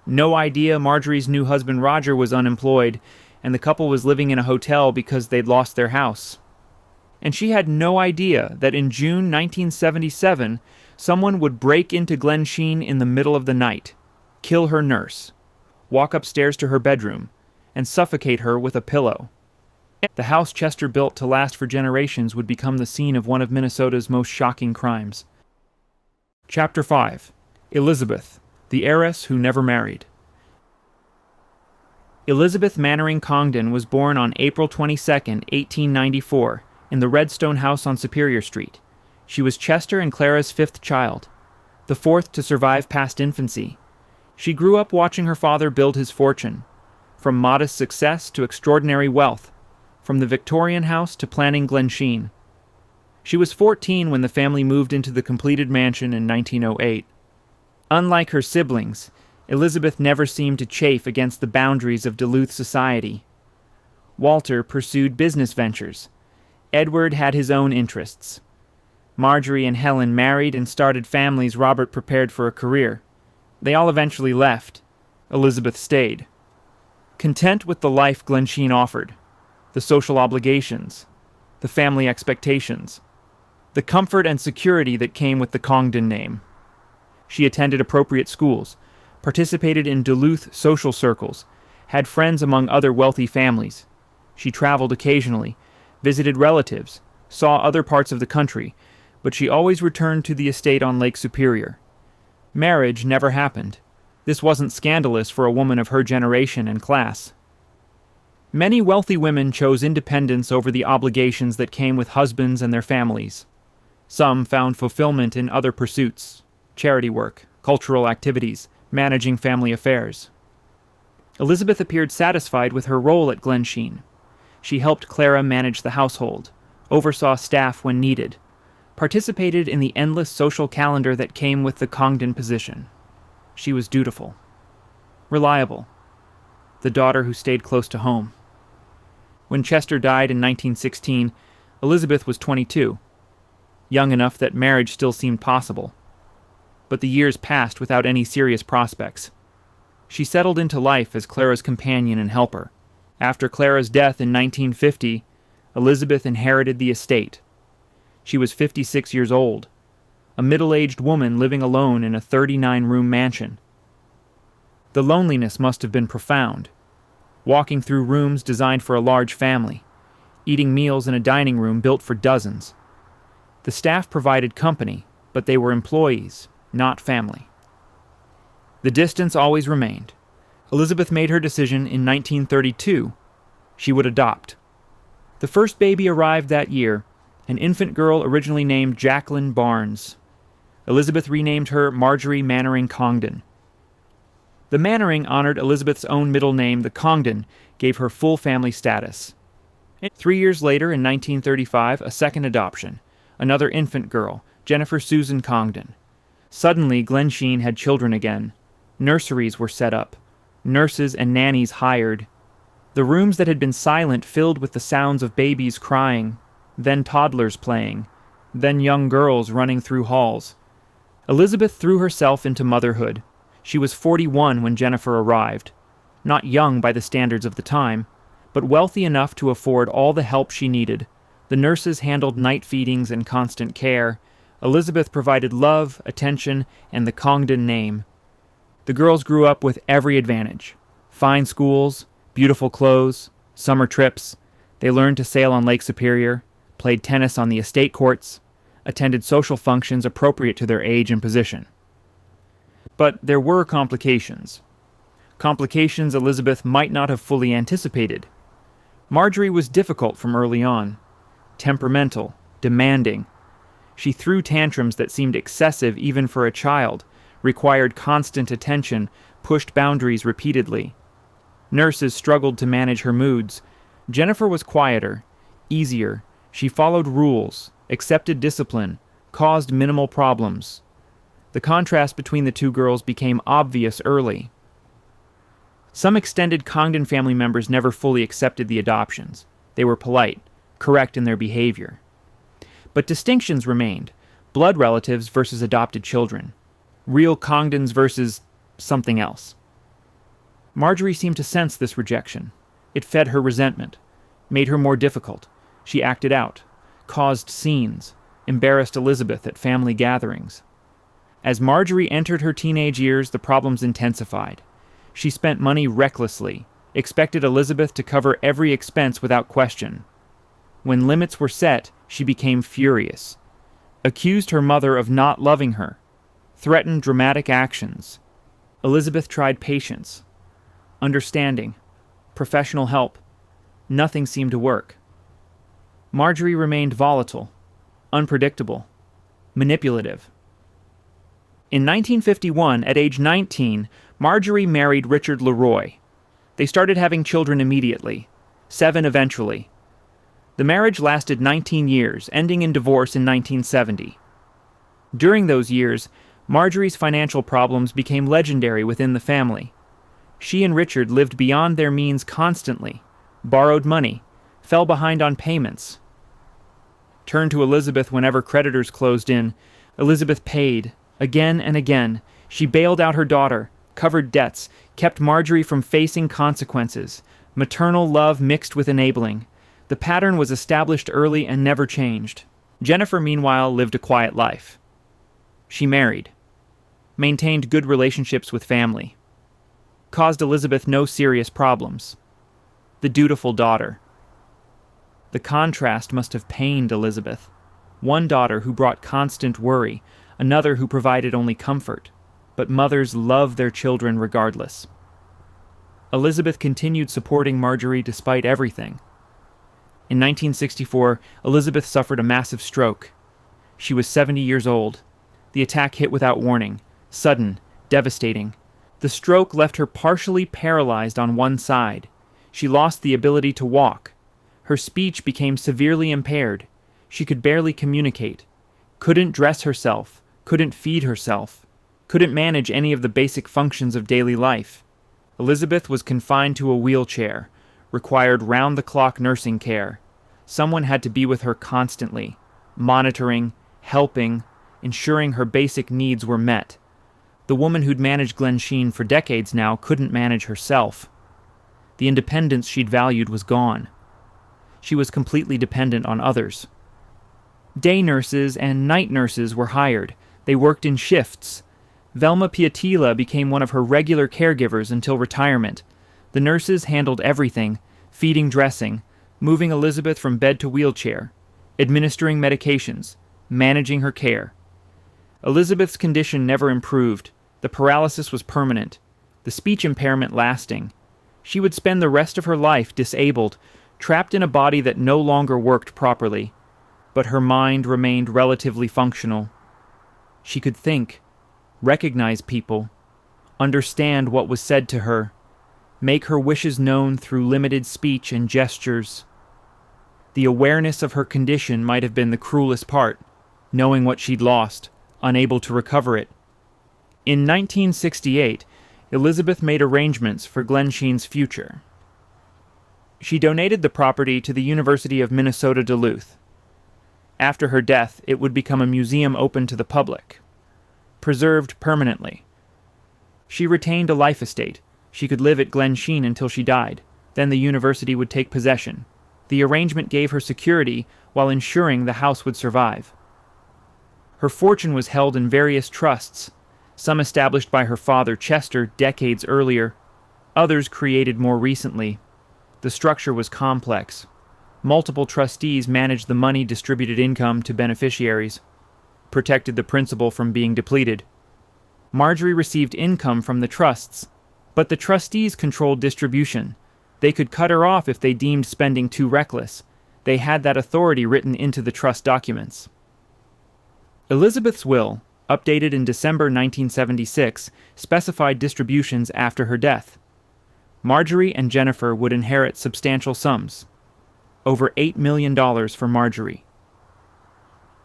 No idea Marjorie's new husband Roger was unemployed, and the couple was living in a hotel because they'd lost their house. And she had no idea that in June 1977, someone would break into Glensheen in the middle of the night, kill her nurse, walk upstairs to her bedroom, and suffocate her with a pillow. The house Chester built to last for generations would become the scene of one of Minnesota's most shocking crimes. Chapter 5. Elizabeth, the heiress who never married. Elizabeth Mannering Congdon was born on April 22, 1894, in the Redstone House on Superior Street. She was Chester and Clara's fifth child, the fourth to survive past infancy. She grew up watching her father build his fortune, from modest success to extraordinary wealth, from the Victorian house to planning Glensheen. She was 14 when the family moved into the completed mansion in 1908. Unlike her siblings, Elizabeth never seemed to chafe against the boundaries of Duluth society. Walter pursued business ventures. Edward had his own interests. Marjorie and Helen married and started families Robert prepared for a career. They all eventually left. Elizabeth stayed. Content with the life Glensheen offered, the social obligations, the family expectations, the comfort and security that came with the Congdon name. She attended appropriate schools, participated in Duluth social circles, had friends among other wealthy families. She traveled occasionally, visited relatives, saw other parts of the country, but she always returned to the estate on Lake Superior. Marriage never happened. This wasn't scandalous for a woman of her generation and class. Many wealthy women chose independence over the obligations that came with husbands and their families. Some found fulfillment in other pursuits, charity work, cultural activities, managing family affairs. Elizabeth appeared satisfied with her role at Glensheen. She helped Clara manage the household, oversaw staff when needed, participated in the endless social calendar that came with the Congdon position. She was dutiful, reliable, the daughter who stayed close to home. When Chester died in 1916, Elizabeth was 22, young enough that marriage still seemed possible. But the years passed without any serious prospects. She settled into life as Clara's companion and helper. After Clara's death in 1950, Elizabeth inherited the estate. She was 56 years old, a middle-aged woman living alone in a 39-room mansion. The loneliness must have been profound, walking through rooms designed for a large family, eating meals in a dining room built for dozens. The staff provided company, but they were employees, not family. The distance always remained. Elizabeth made her decision in 1932. She would adopt. The first baby arrived that year, an infant girl originally named Jacqueline Barnes. Elizabeth renamed her Marjorie Mannering Congdon. The Mannering honored Elizabeth's own middle name, the Congdon, gave her full family status. 3 years later, in 1935, a second adoption. Another infant girl, Jennifer Susan Congdon. Suddenly, Glensheen had children again. Nurseries were set up. Nurses and nannies hired. The rooms that had been silent filled with the sounds of babies crying, then toddlers playing, then young girls running through halls. Elizabeth threw herself into motherhood. She was 41 when Jennifer arrived. Not young by the standards of the time, but wealthy enough to afford all the help she needed. The nurses handled night feedings and constant care. Elizabeth provided love, attention, and the Congdon name. The girls grew up with every advantage. Fine schools, beautiful clothes, summer trips. They learned to sail on Lake Superior, played tennis on the estate courts, attended social functions appropriate to their age and position. But there were complications. Complications Elizabeth might not have fully anticipated. Marjorie was difficult from early on. Temperamental, demanding. She threw tantrums that seemed excessive even for a child, required constant attention, pushed boundaries repeatedly. Nurses struggled to manage her moods. Jennifer was quieter, easier. She followed rules, accepted discipline, caused minimal problems. The contrast between the two girls became obvious early. Some extended Congdon family members never fully accepted the adoptions. They were polite, correct in their behavior. But distinctions remained: blood relatives versus adopted children, real Congdons versus something else. Marjorie seemed to sense this rejection. It fed her resentment, made her more difficult. She acted out, caused scenes, embarrassed Elizabeth at family gatherings. As Marjorie entered her teenage years, the problems intensified. She spent money recklessly, expected Elizabeth to cover every expense without question. When limits were set, she became furious, accused her mother of not loving her, threatened dramatic actions. Elizabeth tried patience, understanding, professional help. Nothing seemed to work. Marjorie remained volatile, unpredictable, manipulative. In 1951, at age 19, Marjorie married Richard Leroy. They started having children immediately, 7 eventually. The marriage lasted 19 years, ending in divorce in 1970. During those years, Marjorie's financial problems became legendary within the family. She and Richard lived beyond their means constantly, borrowed money, fell behind on payments. Turned to Elizabeth whenever creditors closed in. Elizabeth paid. Again and again, she bailed out her daughter, covered debts, kept Marjorie from facing consequences. Maternal love mixed with enabling. The pattern was established early and never changed. Jennifer, meanwhile, lived a quiet life. She married, maintained good relationships with family, caused Elizabeth no serious problems. The dutiful daughter. The contrast must have pained Elizabeth. One daughter who brought constant worry, another who provided only comfort. But mothers love their children regardless. Elizabeth continued supporting Marjorie despite everything. In 1964, Elizabeth suffered a massive stroke. She was 70 years old. The attack hit without warning, sudden, devastating. The stroke left her partially paralyzed on one side. She lost the ability to walk. Her speech became severely impaired. She could barely communicate, couldn't dress herself, couldn't feed herself, couldn't manage any of the basic functions of daily life. Elizabeth was confined to a wheelchair, required round-the-clock nursing care. Someone had to be with her constantly, monitoring, helping, ensuring her basic needs were met. The woman who'd managed Glensheen for decades now couldn't manage herself. The independence she'd valued was gone. She was completely dependent on others. Day nurses and night nurses were hired. They worked in shifts. Velma Piatila became one of her regular caregivers until retirement. The nurses handled everything, feeding, dressing, moving Elizabeth from bed to wheelchair, administering medications, managing her care. Elizabeth's condition never improved. The paralysis was permanent, the speech impairment lasting. She would spend the rest of her life disabled, trapped in a body that no longer worked properly. But her mind remained relatively functional. She could think, recognize people, understand what was said to her, make her wishes known through limited speech and gestures. The awareness of her condition might have been the cruelest part, knowing what she'd lost, unable to recover it. In 1968, Elizabeth made arrangements for Glensheen's future. She donated the property to the University of Minnesota Duluth. After her death, it would become a museum open to the public, preserved permanently. She retained a life estate. She could live at Glensheen until she died. Then the university would take possession. The arrangement gave her security while ensuring the house would survive. Her fortune was held in various trusts, some established by her father Chester decades earlier, others created more recently. The structure was complex. Multiple trustees managed the money-distributed income to beneficiaries, protected the principal from being depleted. Marjorie received income from the trusts, but the trustees controlled distribution. They could cut her off if they deemed spending too reckless. They had that authority written into the trust documents. Elizabeth's will, updated in December 1976, specified distributions after her death. Marjorie and Jennifer would inherit substantial sums. Over $8 million for Marjorie.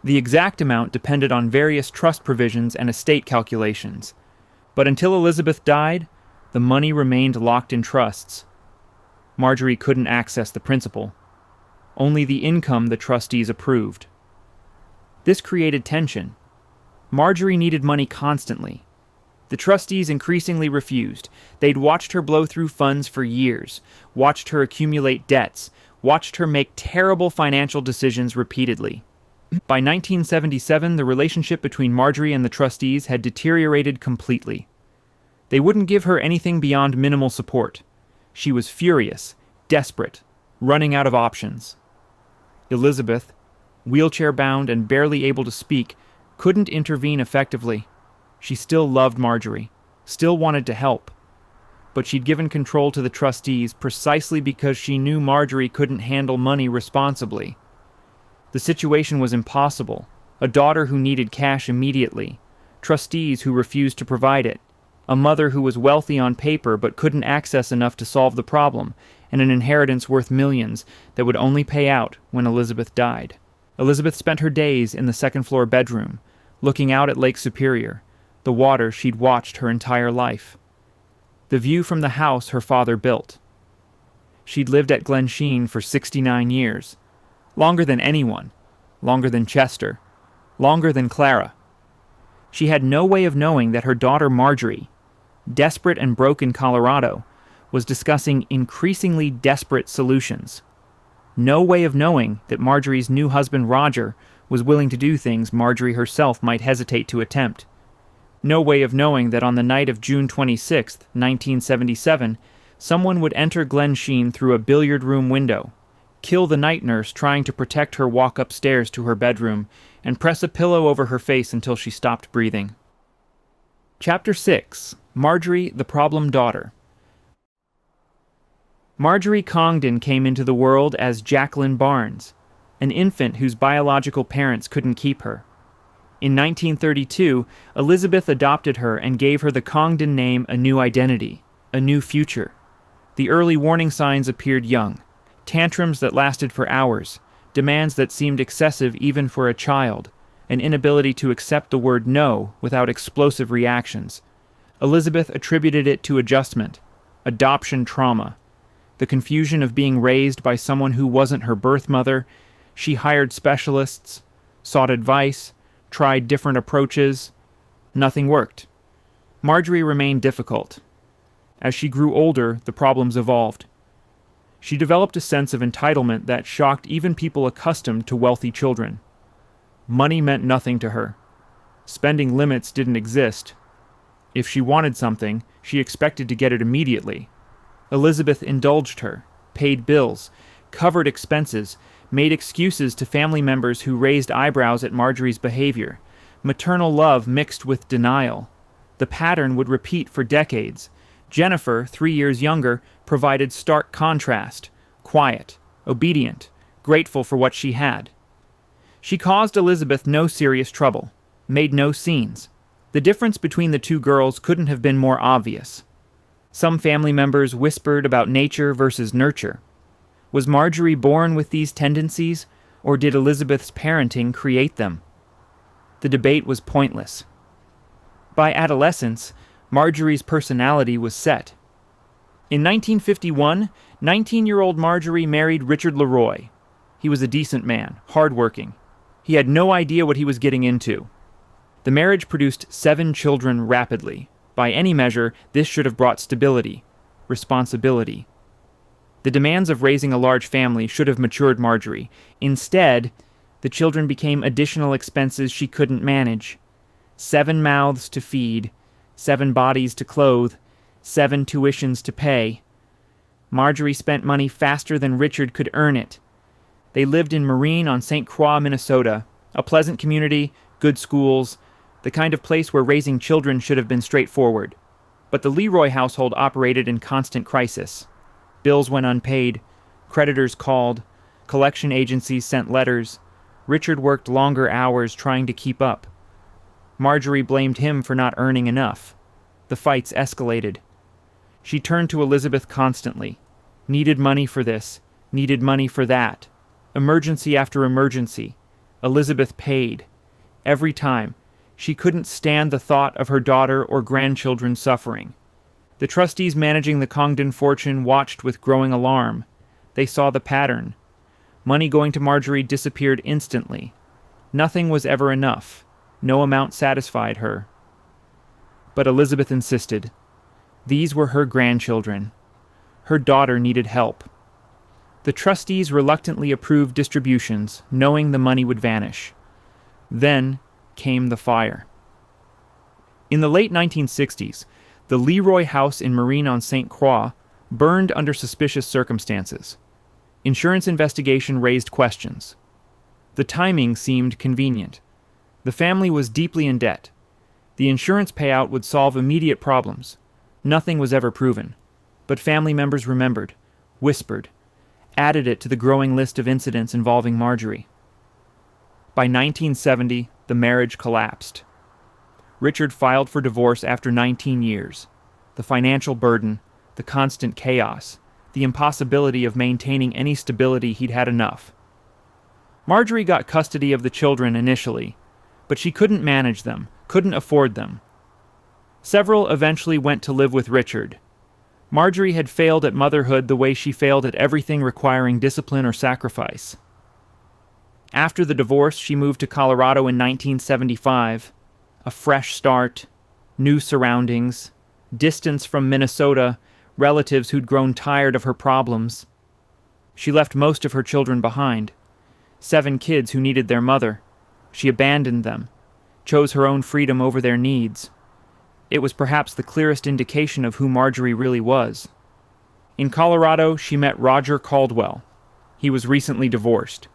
The exact amount depended on various trust provisions and estate calculations, but until Elizabeth died, the money remained locked in trusts. Marjorie couldn't access the principal. Only the income the trustees approved. This created tension. Marjorie needed money constantly. The trustees increasingly refused. They'd watched her blow through funds for years, watched her accumulate debts, watched her make terrible financial decisions repeatedly. By 1977, the relationship between Marjorie and the trustees had deteriorated completely. They wouldn't give her anything beyond minimal support. She was furious, desperate, running out of options. Elizabeth, wheelchair-bound and barely able to speak, couldn't intervene effectively. She still loved Marjorie, still wanted to help. but she'd given control to the trustees precisely because she knew Marjorie couldn't handle money responsibly. The situation was impossible. A daughter who needed cash immediately, trustees who refused to provide it, a mother who was wealthy on paper but couldn't access enough to solve the problem, and an inheritance worth millions that would only pay out when Elizabeth died. Elizabeth spent her days in the second-floor bedroom, looking out at Lake Superior, the water she'd watched her entire life. The view from the house her father built. She'd lived at Glensheen for 69 years, longer than anyone, longer than Chester, longer than Clara. She had no way of knowing that her daughter Marjorie, desperate and broke in Colorado, was discussing increasingly desperate solutions. No way of knowing that Marjorie's new husband Roger was willing to do things Marjorie herself might hesitate to attempt. No way of knowing that on the night of June 26, 1977, someone would enter Glensheen through a billiard room window, kill the night nurse trying to protect her walk upstairs to her bedroom, and press a pillow over her face until she stopped breathing. Chapter 6. Marjorie, the Problem Daughter. Marjorie Congdon came into the world as Jacqueline Barnes, an infant whose biological parents couldn't keep her. In 1932, Elizabeth adopted her and gave her the Congdon name a new identity, a new future. The early warning signs appeared young. Tantrums that lasted for hours, demands that seemed excessive even for a child, an inability to accept the word no without explosive reactions. Elizabeth attributed it to adjustment, adoption trauma, the confusion of being raised by someone who wasn't her birth mother. She hired specialists, sought advice, tried different approaches. Nothing worked. Marjorie remained difficult. As she grew older, the problems evolved. She developed a sense of entitlement that shocked even people accustomed to wealthy children. Money meant nothing to her. Spending limits didn't exist. If she wanted something, she expected to get it immediately. Elizabeth indulged her, paid bills, covered expenses, made excuses to family members who raised eyebrows at Marjorie's behavior. Maternal love mixed with denial. The pattern would repeat for decades. Jennifer, 3 years younger, provided stark contrast, quiet, obedient, grateful for what she had. She caused Elizabeth no serious trouble, made no scenes. The difference between the two girls couldn't have been more obvious. Some family members whispered about nature versus nurture. Was Marjorie born with these tendencies, or did Elizabeth's parenting create them? The debate was pointless. By adolescence, Marjorie's personality was set. In 1951, 19-year-old Marjorie married Richard Leroy. He was a decent man, hardworking. He had no idea what he was getting into. The marriage produced 7 children rapidly. By any measure, this should have brought stability, responsibility. The demands of raising a large family should have matured Marjorie. Instead, the children became additional expenses she couldn't manage. 7 mouths to feed, 7 bodies to clothe, 7 tuitions to pay. Marjorie spent money faster than Richard could earn it. They lived in Marine on St. Croix, Minnesota, a pleasant community, good schools, the kind of place where raising children should have been straightforward. But the Leroy household operated in constant crisis. Bills went unpaid, creditors called, collection agencies sent letters. Richard worked longer hours trying to keep up. Marjorie blamed him for not earning enough. The fights escalated. She turned to Elizabeth constantly. Needed money for this, needed money for that. Emergency after emergency. Elizabeth paid. Every time. She couldn't stand the thought of her daughter or grandchildren suffering. The trustees managing the Congdon fortune watched with growing alarm. They saw the pattern. Money going to Marjorie disappeared instantly. Nothing was ever enough. No amount satisfied her. But Elizabeth insisted. These were her grandchildren. Her daughter needed help. The trustees reluctantly approved distributions, knowing the money would vanish. Then came the fire. In the late 1960s, the Leroy house in Marine on St. Croix burned under suspicious circumstances. Insurance investigation raised questions. The timing seemed convenient. The family was deeply in debt. The insurance payout would solve immediate problems. Nothing was ever proven. But family members remembered, whispered, added it to the growing list of incidents involving Marjorie. By 1970, the marriage collapsed. Richard filed for divorce after 19 years. The financial burden, the constant chaos, the impossibility of maintaining any stability, he'd had enough. Marjorie got custody of the children initially, but she couldn't manage them, couldn't afford them. Several eventually went to live with Richard. Marjorie had failed at motherhood the way she failed at everything requiring discipline or sacrifice. After the divorce, she moved to Colorado in 1975. A fresh start, new surroundings, distance from Minnesota, relatives who'd grown tired of her problems. She left most of her children behind. 7 kids who needed their mother. She abandoned them, chose her own freedom over their needs. It was perhaps the clearest indication of who Marjorie really was. In Colorado, she met Roger Caldwell. He was recently divorced,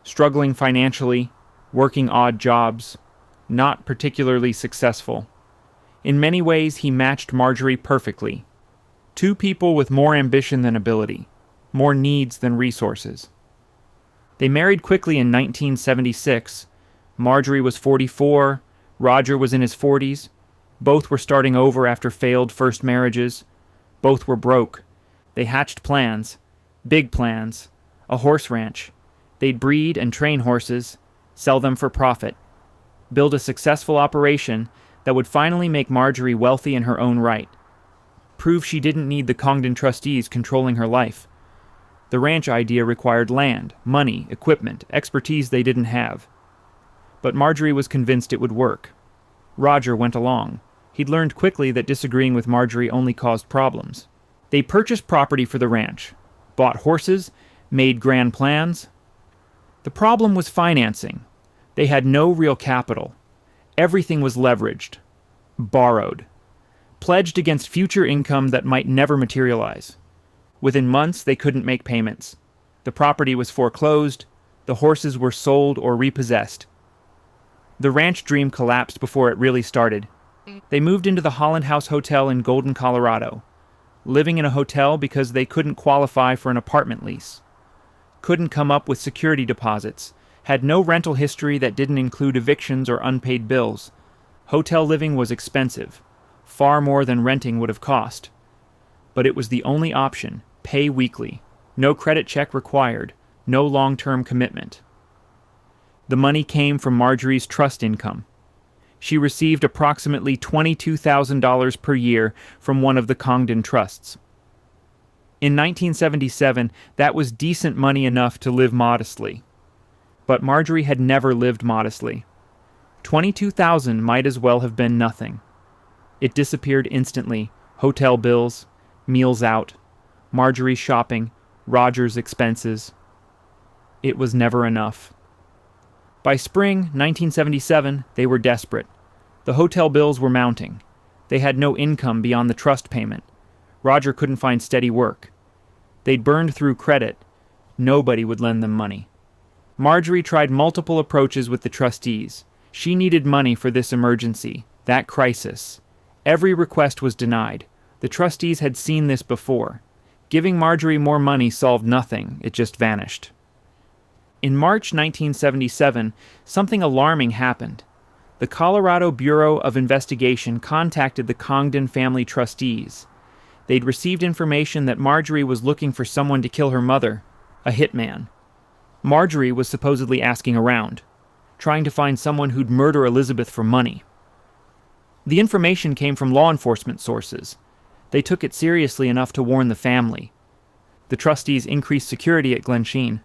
struggling financially, working odd jobs, not particularly successful. In many ways, he matched Marjorie perfectly. 2 people with more ambition than ability, more needs than resources. They married quickly in 1976. Marjorie was 44, Roger was in his 40s. Both were starting over after failed first marriages. Both were broke. They hatched plans, big plans, a horse ranch. They'd breed and train horses, sell them for profit, build a successful operation that would finally make Marjorie wealthy in her own right, prove she didn't need the Congdon trustees controlling her life. The ranch idea required land, money, equipment, expertise they didn't have. But Marjorie was convinced it would work. Roger went along. He'd learned quickly that disagreeing with Marjorie only caused problems. They purchased property for the ranch, bought horses, made grand plans. The problem was financing. They had no real capital. Everything was leveraged, borrowed, pledged against future income that might never materialize. Within months, they couldn't make payments. The property was foreclosed. The horses were sold or repossessed. The ranch dream collapsed before it really started. They moved into the Holland House Hotel in Golden, Colorado, living in a hotel because they couldn't qualify for an apartment lease, couldn't come up with security deposits, had no rental history that didn't include evictions or unpaid bills. Hotel living was expensive, far more than renting would have cost. But it was the only option, pay weekly, no credit check required, no long-term commitment. The money came from Marjorie's trust income. She received approximately $22,000 per year from one of the Congdon trusts. In 1977, that was decent money enough to live modestly. But Marjorie had never lived modestly. $22,000 might as well have been nothing. It disappeared instantly. Hotel bills, meals out, Marjorie's shopping, Roger's expenses. It was never enough. By spring 1977, they were desperate. The hotel bills were mounting. They had no income beyond the trust payment. Roger couldn't find steady work. They'd burned through credit. Nobody would lend them money. Marjorie tried multiple approaches with the trustees. She needed money for this emergency, that crisis. Every request was denied. The trustees had seen this before. Giving Marjorie more money solved nothing. It just vanished. In March 1977, something alarming happened. The Colorado Bureau of Investigation contacted the Congdon family trustees. They'd received information that Marjorie was looking for someone to kill her mother, a hitman. Marjorie was supposedly asking around, trying to find someone who'd murder Elizabeth for money. The information came from law enforcement sources. They took it seriously enough to warn the family. The trustees increased security at Glensheen.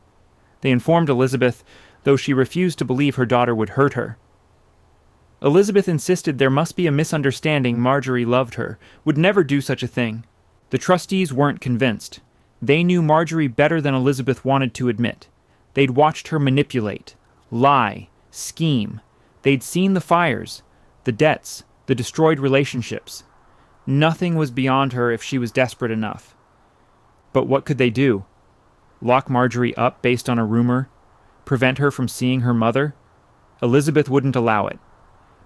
They informed Elizabeth, though she refused to believe her daughter would hurt her. Elizabeth insisted there must be a misunderstanding. Marjorie loved her, would never do such a thing. The trustees weren't convinced. They knew Marjorie better than Elizabeth wanted to admit. They'd watched her manipulate, lie, scheme. They'd seen the fires, the debts, the destroyed relationships. Nothing was beyond her if she was desperate enough. But what could they do? Lock Marjorie up based on a rumor? Prevent her from seeing her mother? Elizabeth wouldn't allow it.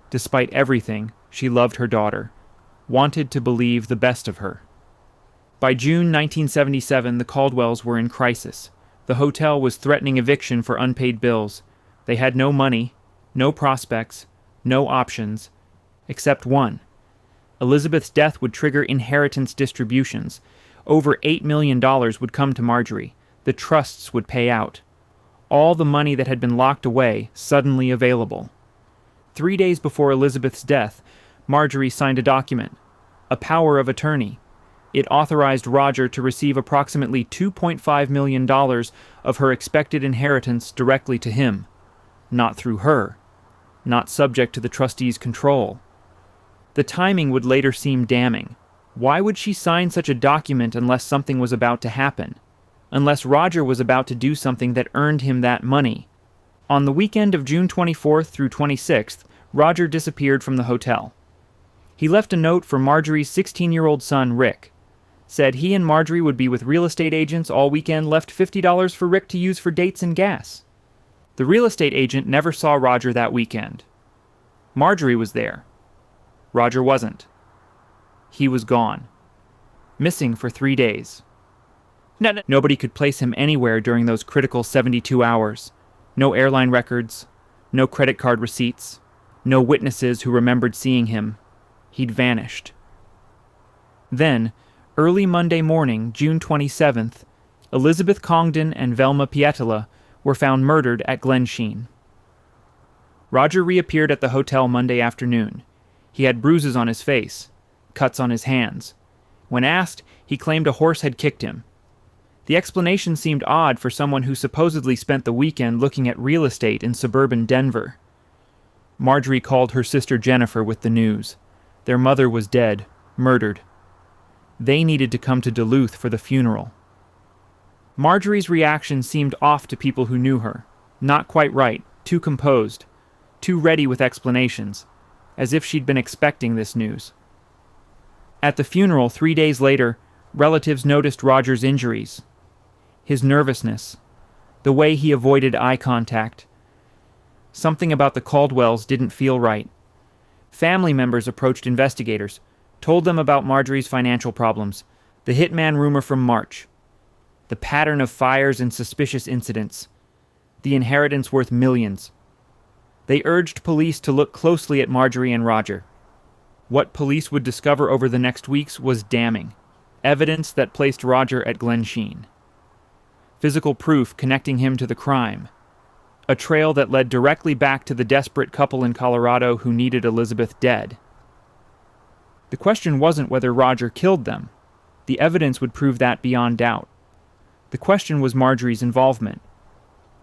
Despite everything, she loved her daughter, wanted to believe the best of her. By June 1977, the Caldwells were in crisis. The hotel was threatening eviction for unpaid bills. They had no money, no prospects, no options, except one. Elizabeth's death would trigger inheritance distributions. Over $8 million would come to Marjorie. The trusts would pay out. All the money that had been locked away suddenly available. 3 days before Elizabeth's death, Marjorie signed a document, a power of attorney. It authorized Roger to receive approximately $2.5 million of her expected inheritance directly to him, not through her, not subject to the trustees' control. The timing would later seem damning. Why would she sign such a document unless something was about to happen? Unless Roger was about to do something that earned him that money? On the weekend of June 24th through 26th, Roger disappeared from the hotel. He left a note for Marjorie's 16-year-old son, Rick. Said he and Marjorie would be with real estate agents all weekend, left $50 for Rick to use for dates and gas. The real estate agent never saw Roger that weekend. Marjorie was there. Roger wasn't. He was gone. Missing for 3 days. Nobody could place him anywhere during those critical 72 hours. No airline records, no credit card receipts, no witnesses who remembered seeing him. He'd vanished. Then, early Monday morning, June 27th, Elizabeth Congdon and Velma Pietila were found murdered at Glensheen. Roger reappeared at the hotel Monday afternoon. He had bruises on his face, cuts on his hands. When asked, he claimed a horse had kicked him. The explanation seemed odd for someone who supposedly spent the weekend looking at real estate in suburban Denver. Marjorie called her sister Jennifer with the news. Their mother was dead, murdered. They needed to come to Duluth for the funeral. Marjorie's reaction seemed off to people who knew her. Not quite right, too composed, too ready with explanations, as if she'd been expecting this news. At the funeral 3 days later, relatives noticed Roger's injuries, his nervousness, the way he avoided eye contact. Something about the Caldwells didn't feel right. Family members approached investigators, told them about Marjorie's financial problems, the hitman rumor from March, the pattern of fires and suspicious incidents, the inheritance worth millions. They urged police to look closely at Marjorie and Roger. What police would discover over the next weeks was damning. Evidence that placed Roger at Glensheen. Physical proof connecting him to the crime. A trail that led directly back to the desperate couple in Colorado who needed Elizabeth dead. The question wasn't whether Roger killed them. The evidence would prove that beyond doubt. The question was Marjorie's involvement.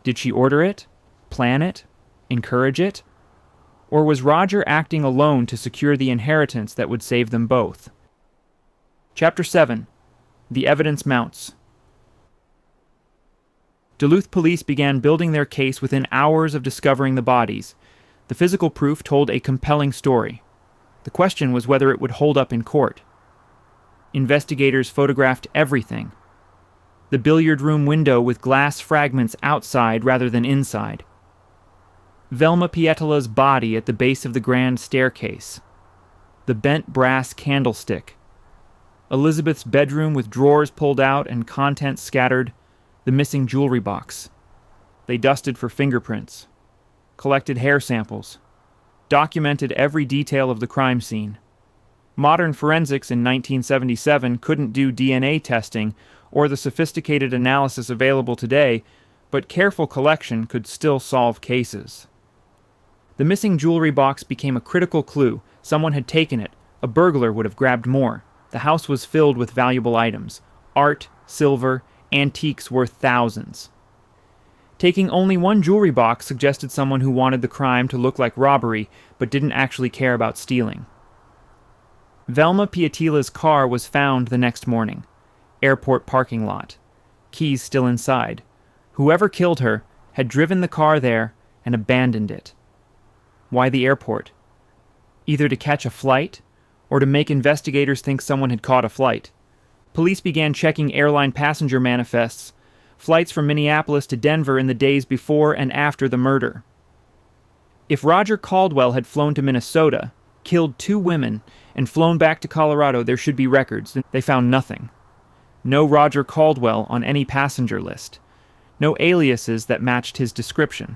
Did she order it? Plan it? Encourage it? Or was Roger acting alone to secure the inheritance that would save them both? Chapter 7. The Evidence Mounts. Duluth police began building their case within hours of discovering the bodies. The physical proof told a compelling story. The question was whether it would hold up in court. Investigators photographed everything. The billiard room window with glass fragments outside rather than inside. Velma Pietila's body at the base of the grand staircase. The bent brass candlestick. Elizabeth's bedroom with drawers pulled out and contents scattered. The missing jewelry box. They dusted for fingerprints. Collected hair samples. Documented every detail of the crime scene. Modern forensics in 1977 couldn't do DNA testing or the sophisticated analysis available today, but careful collection could still solve cases. The missing jewelry box became a critical clue. Someone had taken it. A burglar would have grabbed more. The house was filled with valuable items. Art, silver, antiques worth thousands. Taking only one jewelry box suggested someone who wanted the crime to look like robbery, but didn't actually care about stealing. Velma Pietila's car was found the next morning. Airport parking lot. Keys still inside. Whoever killed her had driven the car there and abandoned it. Why the airport? Either to catch a flight, or to make investigators think someone had caught a flight. Police began checking airline passenger manifests, flights from Minneapolis to Denver in the days before and after the murder. If Roger Caldwell had flown to Minnesota, killed 2 women, and flown back to Colorado, there should be records. They found nothing. No Roger Caldwell on any passenger list. No aliases that matched his description.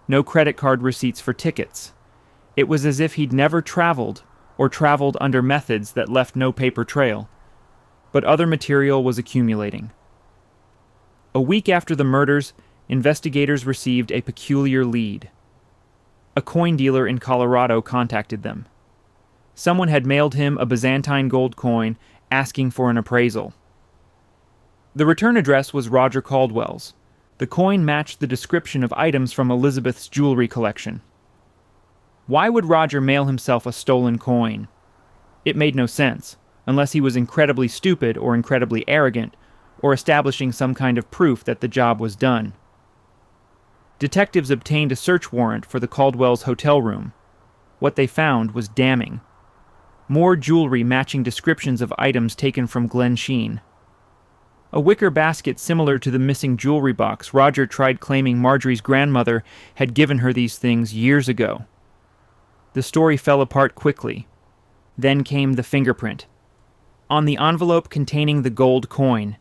No credit card receipts for tickets. It was as if he'd never traveled, or traveled under methods that left no paper trail. But other material was accumulating. A week after the murders, investigators received a peculiar lead. A coin dealer in Colorado contacted them. Someone had mailed him a Byzantine gold coin asking for an appraisal. The return address was Roger Caldwell's. The coin matched the description of items from Elizabeth's jewelry collection. Why would Roger mail himself a stolen coin? It made no sense, unless he was incredibly stupid or incredibly arrogant, or establishing some kind of proof that the job was done. Detectives obtained a search warrant for the Caldwell's hotel room. What they found was damning. More jewelry matching descriptions of items taken from Glensheen. A wicker basket similar to the missing jewelry box Roger tried claiming Marjorie's grandmother had given her these things years ago. The story fell apart quickly. Then came the fingerprint. On the envelope containing the gold coin,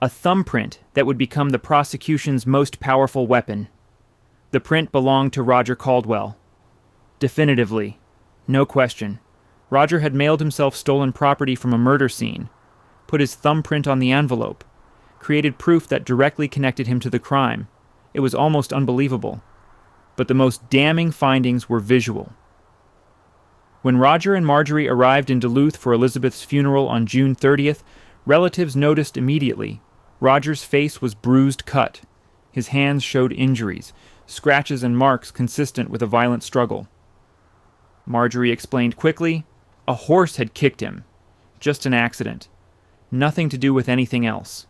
a thumbprint that would become the prosecution's most powerful weapon. The print belonged to Roger Caldwell. Definitively. No question. Roger had mailed himself stolen property from a murder scene, put his thumbprint on the envelope, created proof that directly connected him to the crime. It was almost unbelievable. But the most damning findings were visual. When Roger and Marjorie arrived in Duluth for Elizabeth's funeral on June 30th, relatives noticed immediately. Roger's face was bruised cut. His hands showed injuries, scratches and marks consistent with a violent struggle. Marjorie explained quickly, a horse had kicked him. Just an accident. Nothing to do with anything else.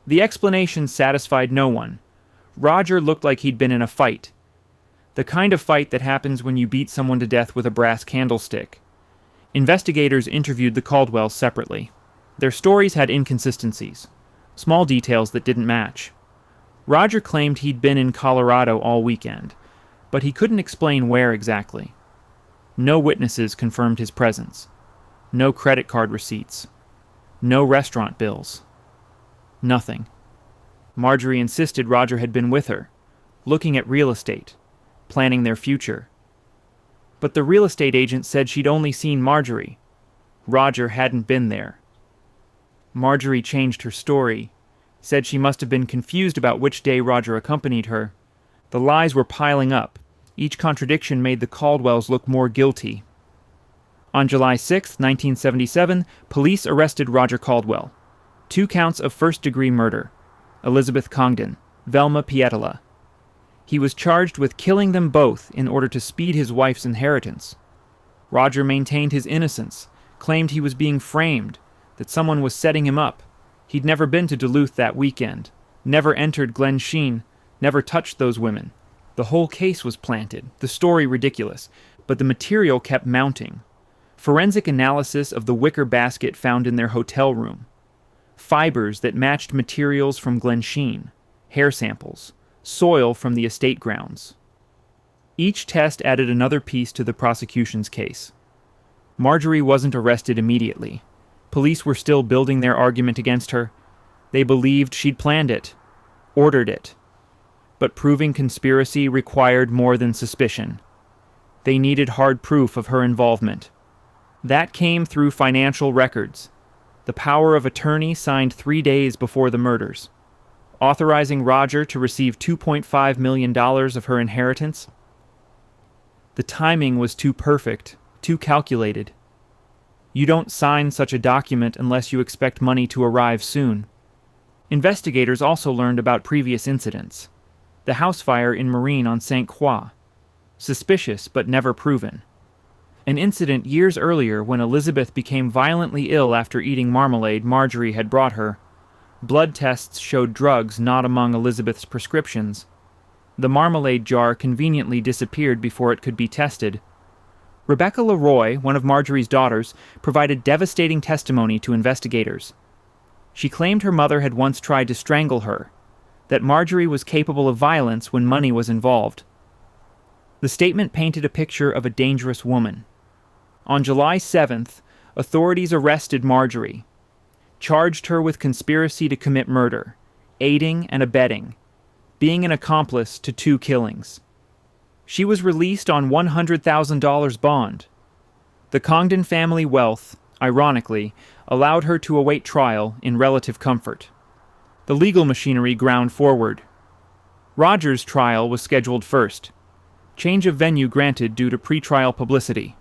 The explanation satisfied no one. Roger looked like he'd been in a fight. The kind of fight that happens when you beat someone to death with a brass candlestick. Investigators interviewed the Caldwells separately. Their stories had inconsistencies, small details that didn't match. Roger claimed he'd been in Colorado all weekend, but he couldn't explain where exactly. No witnesses confirmed his presence. No credit card receipts. No restaurant bills. Nothing. Marjorie insisted Roger had been with her, looking at real estate, planning their future. But the real estate agent said she'd only seen Marjorie. Roger hadn't been there. Marjorie changed her story, said she must have been confused about which day Roger accompanied her. The lies were piling up. Each contradiction made the Caldwells look more guilty. On July 6, 1977, police arrested Roger Caldwell. 2 counts of first-degree murder. Elizabeth Congdon, Velma Pietila. He was charged with killing them both in order to speed his wife's inheritance. Roger maintained his innocence, claimed he was being framed, that someone was setting him up. He'd never been to Duluth that weekend, never entered Glensheen, never touched those women. The whole case was planted, the story ridiculous, but the material kept mounting. Forensic analysis of the wicker basket found in their hotel room. Fibers that matched materials from Glensheen, hair samples, soil from the estate grounds. Each test added another piece to the prosecution's case. Marjorie wasn't arrested immediately. Police were still building their argument against her. They believed she'd planned it, ordered it. But proving conspiracy required more than suspicion. They needed hard proof of her involvement. That came through financial records. The power of attorney signed 3 days before the murders, authorizing Roger to receive $2.5 million of her inheritance. The timing was too perfect, too calculated. You don't sign such a document unless you expect money to arrive soon. Investigators also learned about previous incidents. The house fire in Marine on St. Croix. Suspicious but never proven. An incident years earlier when Elizabeth became violently ill after eating marmalade Marjorie had brought her. Blood tests showed drugs not among Elizabeth's prescriptions. The marmalade jar conveniently disappeared before it could be tested. Rebecca Leroy, one of Marjorie's daughters, provided devastating testimony to investigators. She claimed her mother had once tried to strangle her, that Marjorie was capable of violence when money was involved. The statement painted a picture of a dangerous woman. On July 7th, authorities arrested Marjorie. charged her with conspiracy to commit murder, aiding and abetting, being an accomplice to 2 killings. She was released on $100,000 bond. The Congdon family wealth, ironically, allowed her to await trial in relative comfort. The legal machinery ground forward. Roger's trial was scheduled first. Change of venue granted due to pretrial publicity.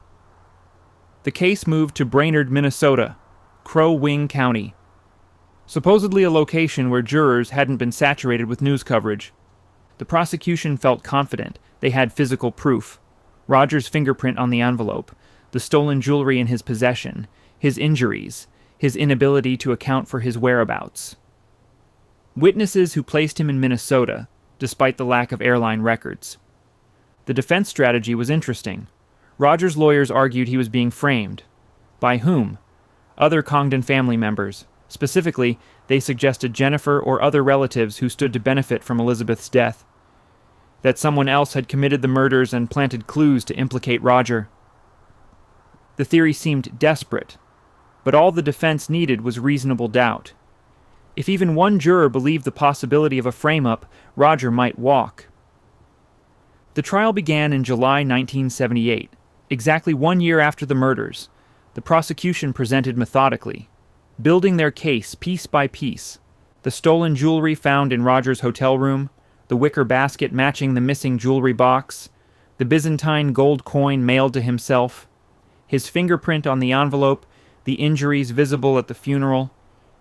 The case moved to Brainerd, Minnesota, Crow Wing County, supposedly a location where jurors hadn't been saturated with news coverage. The prosecution felt confident they had physical proof: Roger's fingerprint on the envelope, the stolen jewelry in his possession, his injuries, his inability to account for his whereabouts. Witnesses who placed him in Minnesota, despite the lack of airline records. The defense strategy was interesting. Roger's lawyers argued he was being framed. By whom? Other Congdon family members. Specifically, they suggested Jennifer or other relatives who stood to benefit from Elizabeth's death. That someone else had committed the murders and planted clues to implicate Roger. The theory seemed desperate, but all the defense needed was reasonable doubt. If even one juror believed the possibility of a frame-up, Roger might walk. The trial began in July 1978, exactly 1 year after the murders. The prosecution presented methodically, building their case piece by piece. The stolen jewelry found in Roger's hotel room, the wicker basket matching the missing jewelry box, the Byzantine gold coin mailed to himself, his fingerprint on the envelope, the injuries visible at the funeral,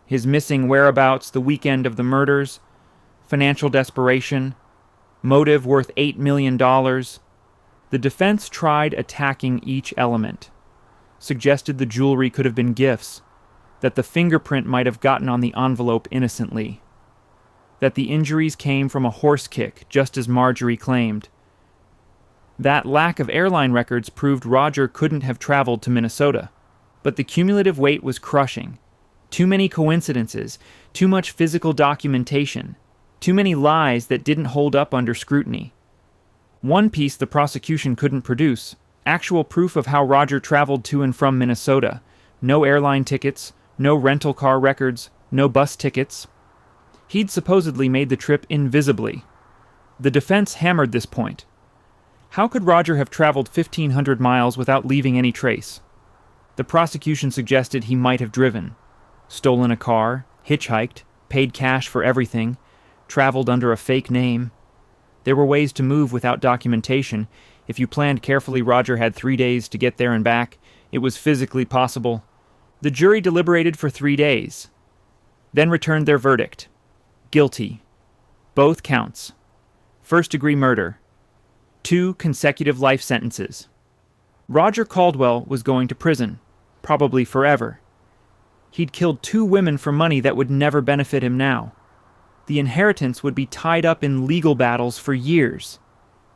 his missing whereabouts the weekend of the murders, financial desperation, motive worth $8 million. The defense tried attacking each element, suggested the jewelry could have been gifts, that the fingerprint might have gotten on the envelope innocently, that the injuries came from a horse kick, just as Marjorie claimed. That lack of airline records proved Roger couldn't have traveled to Minnesota, but the cumulative weight was crushing. Too many coincidences, too much physical documentation, too many lies that didn't hold up under scrutiny. One piece the prosecution couldn't produce: actual proof of how Roger traveled to and from Minnesota. No airline tickets, no rental car records, no bus tickets. He'd supposedly made the trip invisibly. The defense hammered this point. How could Roger have traveled 1,500 miles without leaving any trace? The prosecution suggested he might have driven, stolen a car, hitchhiked, paid cash for everything, traveled under a fake name. There were ways to move without documentation. If you planned carefully, Roger had 3 days to get there and back. It was physically possible. The jury deliberated for 3 days, then returned their verdict. Guilty. Both counts. First-degree murder. 2 consecutive life sentences. Roger Caldwell was going to prison, probably forever. He'd killed 2 women for money that would never benefit him now. The inheritance would be tied up in legal battles for years.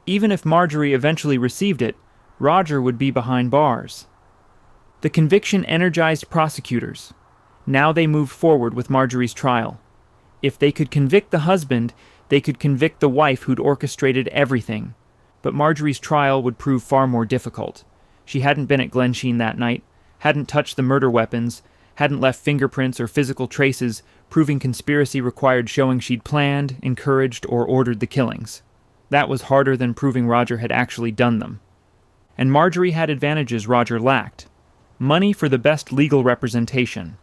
Even if Marjorie eventually received it, Roger would be behind bars. The conviction energized prosecutors. Now they moved forward with Marjorie's trial. If they could convict the husband, they could convict the wife who'd orchestrated everything. But Marjorie's trial would prove far more difficult. She hadn't been at Glensheen that night, hadn't touched the murder weapons, hadn't left fingerprints or physical traces. Proving conspiracy required showing she'd planned, encouraged, or ordered the killings. That was harder than proving Roger had actually done them. And Marjorie had advantages Roger lacked. Money for the best legal representation.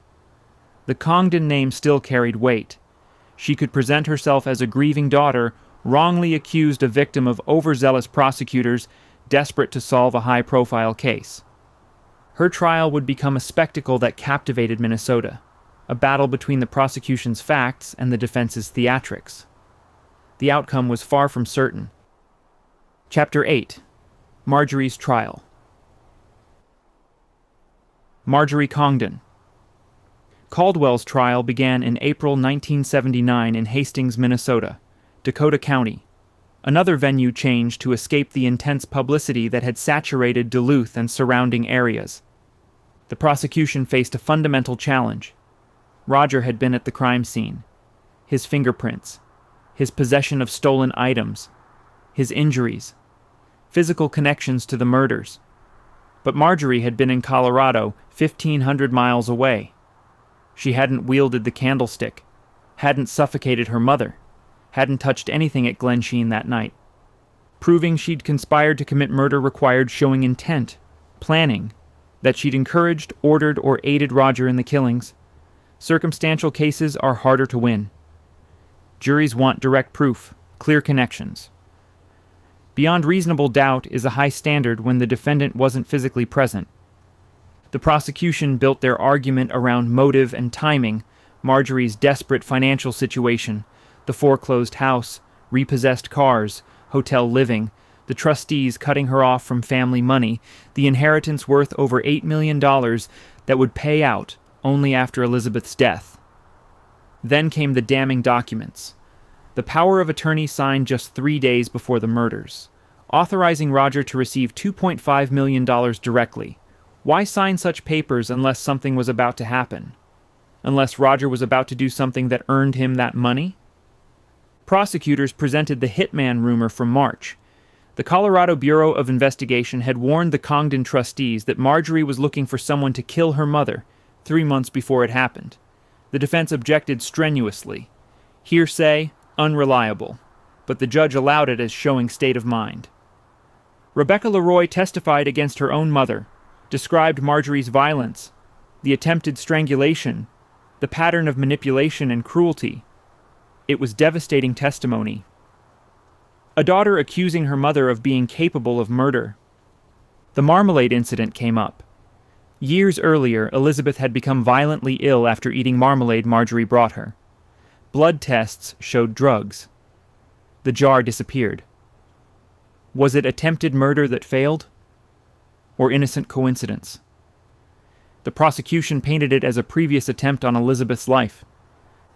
The Congdon name still carried weight. She could present herself as a grieving daughter, wrongly accused a victim of overzealous prosecutors, desperate to solve a high-profile case. Her trial would become a spectacle that captivated Minnesota. A battle between the prosecution's facts and the defense's theatrics. The outcome was far from certain. Chapter 8. Marjorie's Trial. Marjorie Congdon. Caldwell's trial began in April 1979 in Hastings, Minnesota, Dakota County. Another venue changed to escape the intense publicity that had saturated Duluth and surrounding areas. The prosecution faced a fundamental challenge. Roger had been at the crime scene. His fingerprints, his possession of stolen items, his injuries, physical connections to the murders. But Marjorie had been in Colorado, 1,500 miles away. She hadn't wielded the candlestick, hadn't suffocated her mother, hadn't touched anything at Glensheen that night. Proving she'd conspired to commit murder required showing intent, planning, that she'd encouraged, ordered, or aided Roger in the killings. Circumstantial cases are harder to win. Juries want direct proof, clear connections. Beyond reasonable doubt is a high standard when the defendant wasn't physically present. The prosecution built their argument around motive and timing, Marjorie's desperate financial situation, the foreclosed house, repossessed cars, hotel living, the trustees cutting her off from family money, the inheritance worth over $8 million that would pay out only after Elizabeth's death. Then came the damning documents. The power of attorney signed just 3 days before the murders, authorizing Roger to receive $2.5 million directly. Why sign such papers unless something was about to happen? Unless Roger was about to do something that earned him that money? Prosecutors presented the hitman rumor from March. The Colorado Bureau of Investigation had warned the Congdon trustees that Marjorie was looking for someone to kill her mother 3 months before it happened. The defense objected strenuously. Hearsay, unreliable, but the judge allowed it as showing state of mind. Rebecca Leroy testified against her own mother, described Marjorie's violence, the attempted strangulation, the pattern of manipulation and cruelty. It was devastating testimony. A daughter accusing her mother of being capable of murder. The marmalade incident came up. Years earlier, Elizabeth had become violently ill after eating marmalade Marjorie brought her. Blood tests showed drugs. The jar disappeared. Was it attempted murder that failed? Or innocent coincidence? The prosecution painted it as a previous attempt on Elizabeth's life.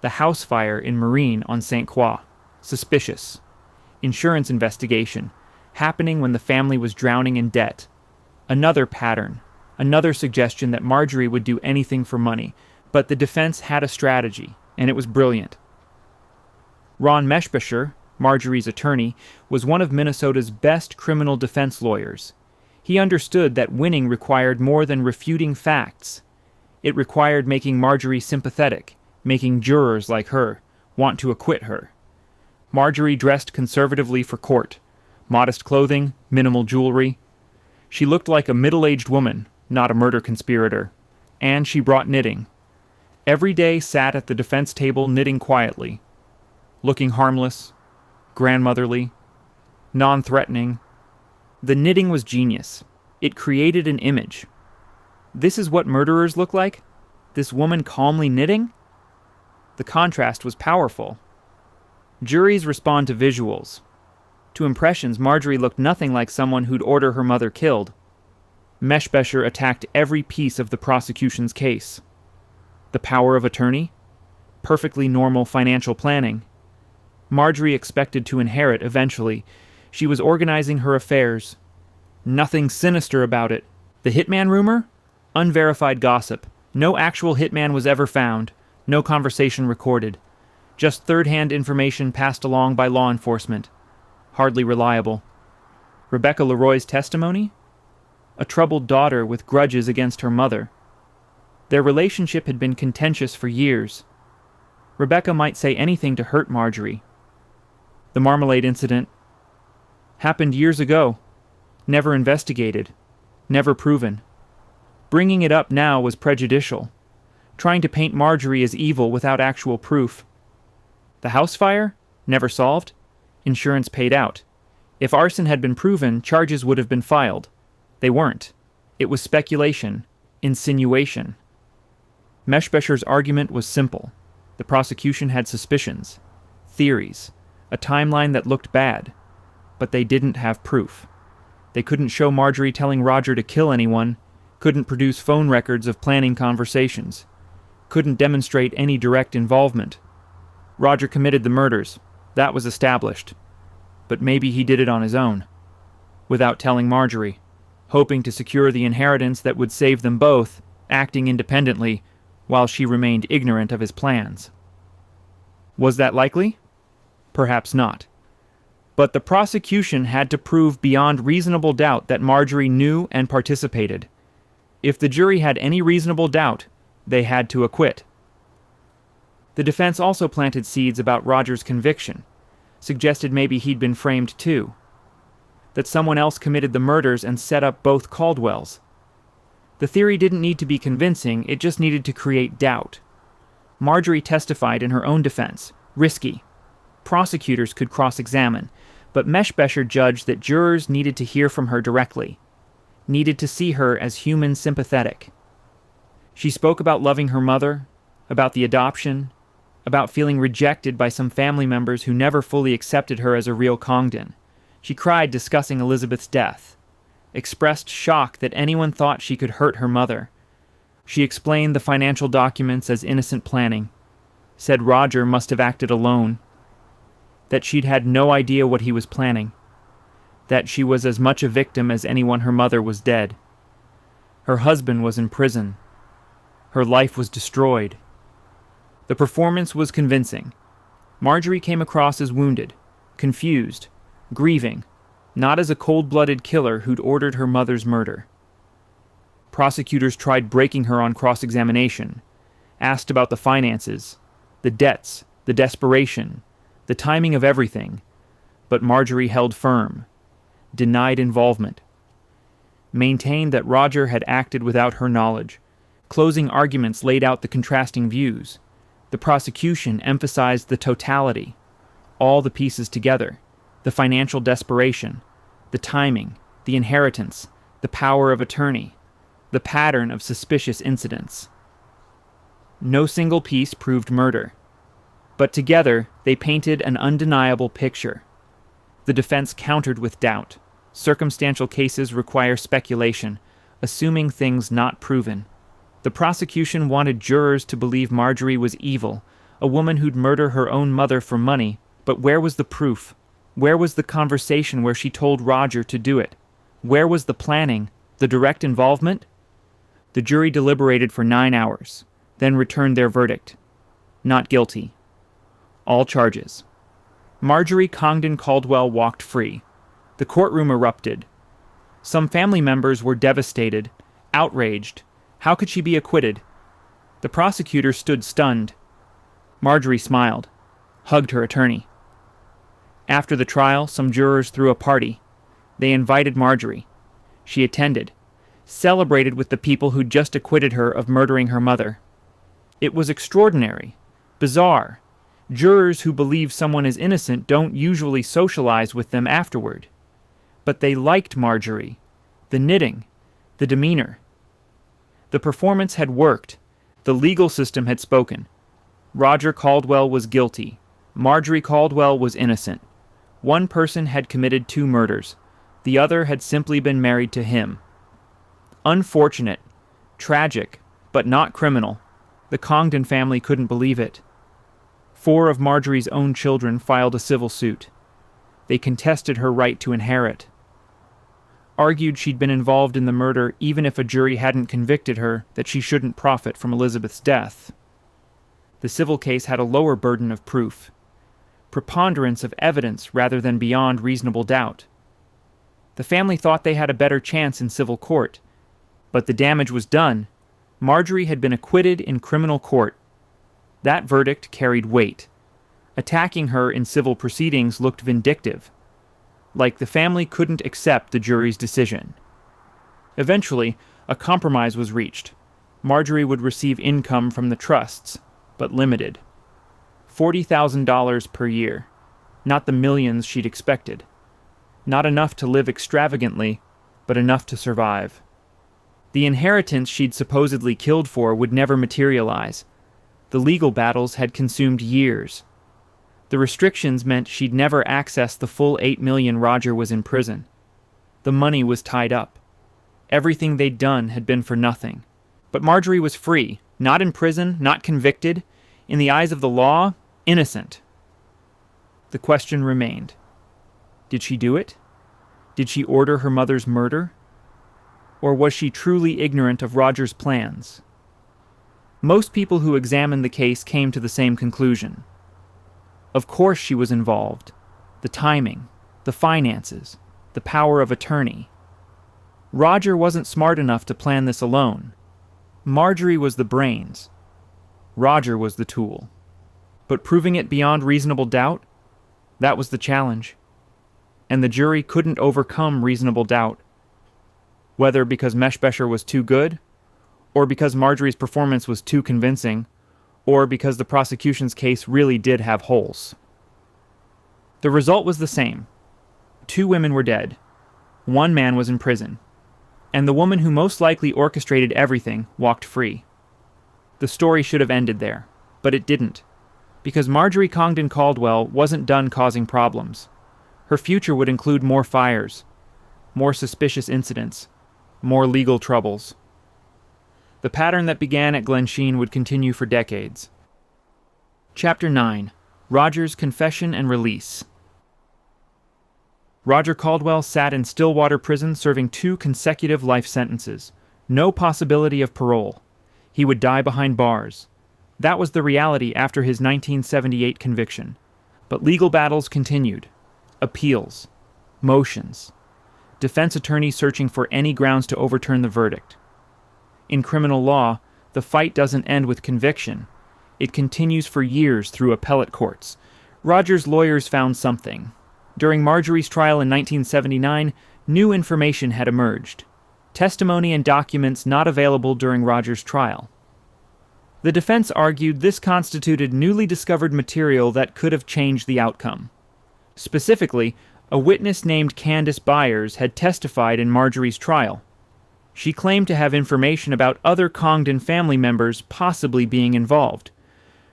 The house fire in Marine on St. Croix. Suspicious. Insurance investigation. Happening when the family was drowning in debt. Another pattern. Another suggestion that Marjorie would do anything for money. But the defense had a strategy, and it was brilliant. Ron Meshbesher, Marjorie's attorney, was one of Minnesota's best criminal defense lawyers. He understood that winning required more than refuting facts. It required making Marjorie sympathetic, making jurors like her want to acquit her. Marjorie dressed conservatively for court. Modest clothing, minimal jewelry. She looked like a middle-aged woman, not a murder conspirator. And she brought knitting. Every day sat at the defense table knitting quietly, looking harmless, grandmotherly, non-threatening. The knitting was genius. It created an image. This is what murderers look like? This woman calmly knitting? The contrast was powerful. Juries respond to visuals. To impressions, Marjorie looked nothing like someone who'd order her mother killed. Meshbesher attacked every piece of the prosecution's case. The power of attorney? Perfectly normal financial planning. Marjorie expected to inherit eventually. She was organizing her affairs. Nothing sinister about it. The hitman rumor? Unverified gossip. No actual hitman was ever found. No conversation recorded. Just third-hand information passed along by law enforcement. Hardly reliable. Rebecca Leroy's testimony? A troubled daughter with grudges against her mother. Their relationship had been contentious for years. Rebecca might say anything to hurt Marjorie. The marmalade incident happened years ago. Never investigated. Never proven. Bringing it up now was prejudicial. Trying to paint Marjorie as evil without actual proof. The house fire? Never solved. Insurance paid out. If arson had been proven, charges would have been filed. They weren't. It was speculation. Insinuation. Meshbesher's argument was simple. The prosecution had suspicions. Theories. A timeline that looked bad. But they didn't have proof. They couldn't show Marjorie telling Roger to kill anyone, couldn't produce phone records of planning conversations, couldn't demonstrate any direct involvement. Roger committed the murders. That was established. But maybe he did it on his own, without telling Marjorie, hoping to secure the inheritance that would save them both, acting independently, while she remained ignorant of his plans. Was that likely? Perhaps not. But the prosecution had to prove beyond reasonable doubt that Marjorie knew and participated. If the jury had any reasonable doubt, they had to acquit. The defense also planted seeds about Roger's conviction, suggested maybe he'd been framed too, that someone else committed the murders and set up both Caldwells. The theory didn't need to be convincing, it just needed to create doubt. Marjorie testified in her own defense. Risky. Prosecutors could cross-examine, but Meshbesher judged that jurors needed to hear from her directly, needed to see her as human sympathetic. She spoke about loving her mother, about the adoption, about feeling rejected by some family members who never fully accepted her as a real Congdon. She cried discussing Elizabeth's death, expressed shock that anyone thought she could hurt her mother. She explained the financial documents as innocent planning, said Roger must have acted alone, that she'd had no idea what he was planning, that she was as much a victim as anyone her mother was dead. Her husband was in prison. Her life was destroyed. The performance was convincing. Marjorie came across as wounded, confused, grieving, not as a cold-blooded killer who'd ordered her mother's murder. Prosecutors tried breaking her on cross-examination, asked about the finances, the debts, the desperation, the timing of everything, but Marjorie held firm, denied involvement, maintained that Roger had acted without her knowledge. Closing arguments laid out the contrasting views. The prosecution emphasized the totality, all the pieces together, the financial desperation, the timing, the inheritance, the power of attorney, the pattern of suspicious incidents. No single piece proved murder, but together they painted an undeniable picture. The defense countered with doubt. Circumstantial cases require speculation, assuming things not proven. The prosecution wanted jurors to believe Marjorie was evil, a woman who'd murder her own mother for money, but where was the proof? Where was the conversation where she told Roger to do it? Where was the planning, the direct involvement? The jury deliberated for 9 hours, then returned their verdict. Not guilty. All charges. Marjorie Congdon Caldwell walked free. The courtroom erupted. Some family members were devastated, outraged. How could she be acquitted? The prosecutor stood stunned. Marjorie smiled, hugged her attorney. After the trial, some jurors threw a party. They invited Marjorie. She attended, celebrated with the people who'd just acquitted her of murdering her mother. It was extraordinary, bizarre. Jurors who believe someone is innocent don't usually socialize with them afterward. But they liked Marjorie, the knitting, the demeanor. The performance had worked. The legal system had spoken. Roger Caldwell was guilty. Marjorie Caldwell was innocent. One person had committed 2 murders. The other had simply been married to him. Unfortunate, tragic, but not criminal. The Congdon family couldn't believe it. 4 of Marjorie's own children filed a civil suit. They contested her right to inherit. Argued she'd been involved in the murder even if a jury hadn't convicted her, that she shouldn't profit from Elizabeth's death. The civil case had a lower burden of proof. Preponderance of evidence rather than beyond reasonable doubt. The family thought they had a better chance in civil court, but the damage was done. Marjorie had been acquitted in criminal court. That verdict carried weight. Attacking her in civil proceedings looked vindictive, like the family couldn't accept the jury's decision. Eventually, a compromise was reached. Marjorie would receive income from the trusts, but limited. $40,000 per year, not the millions she'd expected. Not enough to live extravagantly, but enough to survive. The inheritance she'd supposedly killed for would never materialize. The legal battles had consumed years. The restrictions meant she'd never access the full $8 million Roger was in prison. The money was tied up. Everything they'd done had been for nothing. But Marjorie was free, not in prison, not convicted. In the eyes of the law, innocent. The question remained. Did she do it? Did she order her mother's murder? Or was she truly ignorant of Roger's plans? Most people who examined the case came to the same conclusion. Of course she was involved. The timing, the finances, the power of attorney. Roger wasn't smart enough to plan this alone. Marjorie was the brains. Roger was the tool. But proving it beyond reasonable doubt, that was the challenge. And the jury couldn't overcome reasonable doubt. Whether because Meshbesher was too good, or because Marjorie's performance was too convincing, or because the prosecution's case really did have holes. The result was the same. 2 women were dead. 1 man was in prison. And the woman who most likely orchestrated everything walked free. The story should have ended there, but it didn't. Because Marjorie Congdon Caldwell wasn't done causing problems. Her future would include more fires, more suspicious incidents, more legal troubles. The pattern that began at Glensheen would continue for decades. Chapter 9. Roger's Confession and Release. Roger Caldwell sat in Stillwater Prison serving 2 consecutive life sentences. No possibility of parole. He would die behind bars. That was the reality after his 1978 conviction. But legal battles continued. Appeals. Motions. Defense attorneys searching for any grounds to overturn the verdict. In criminal law, the fight doesn't end with conviction. It continues for years through appellate courts. Roger's lawyers found something. During Marjorie's trial in 1979, new information had emerged. Testimony and documents not available during Roger's trial. The defense argued this constituted newly discovered material that could have changed the outcome. Specifically, a witness named Candace Byers had testified in Marjorie's trial. She claimed to have information about other Congdon family members possibly being involved.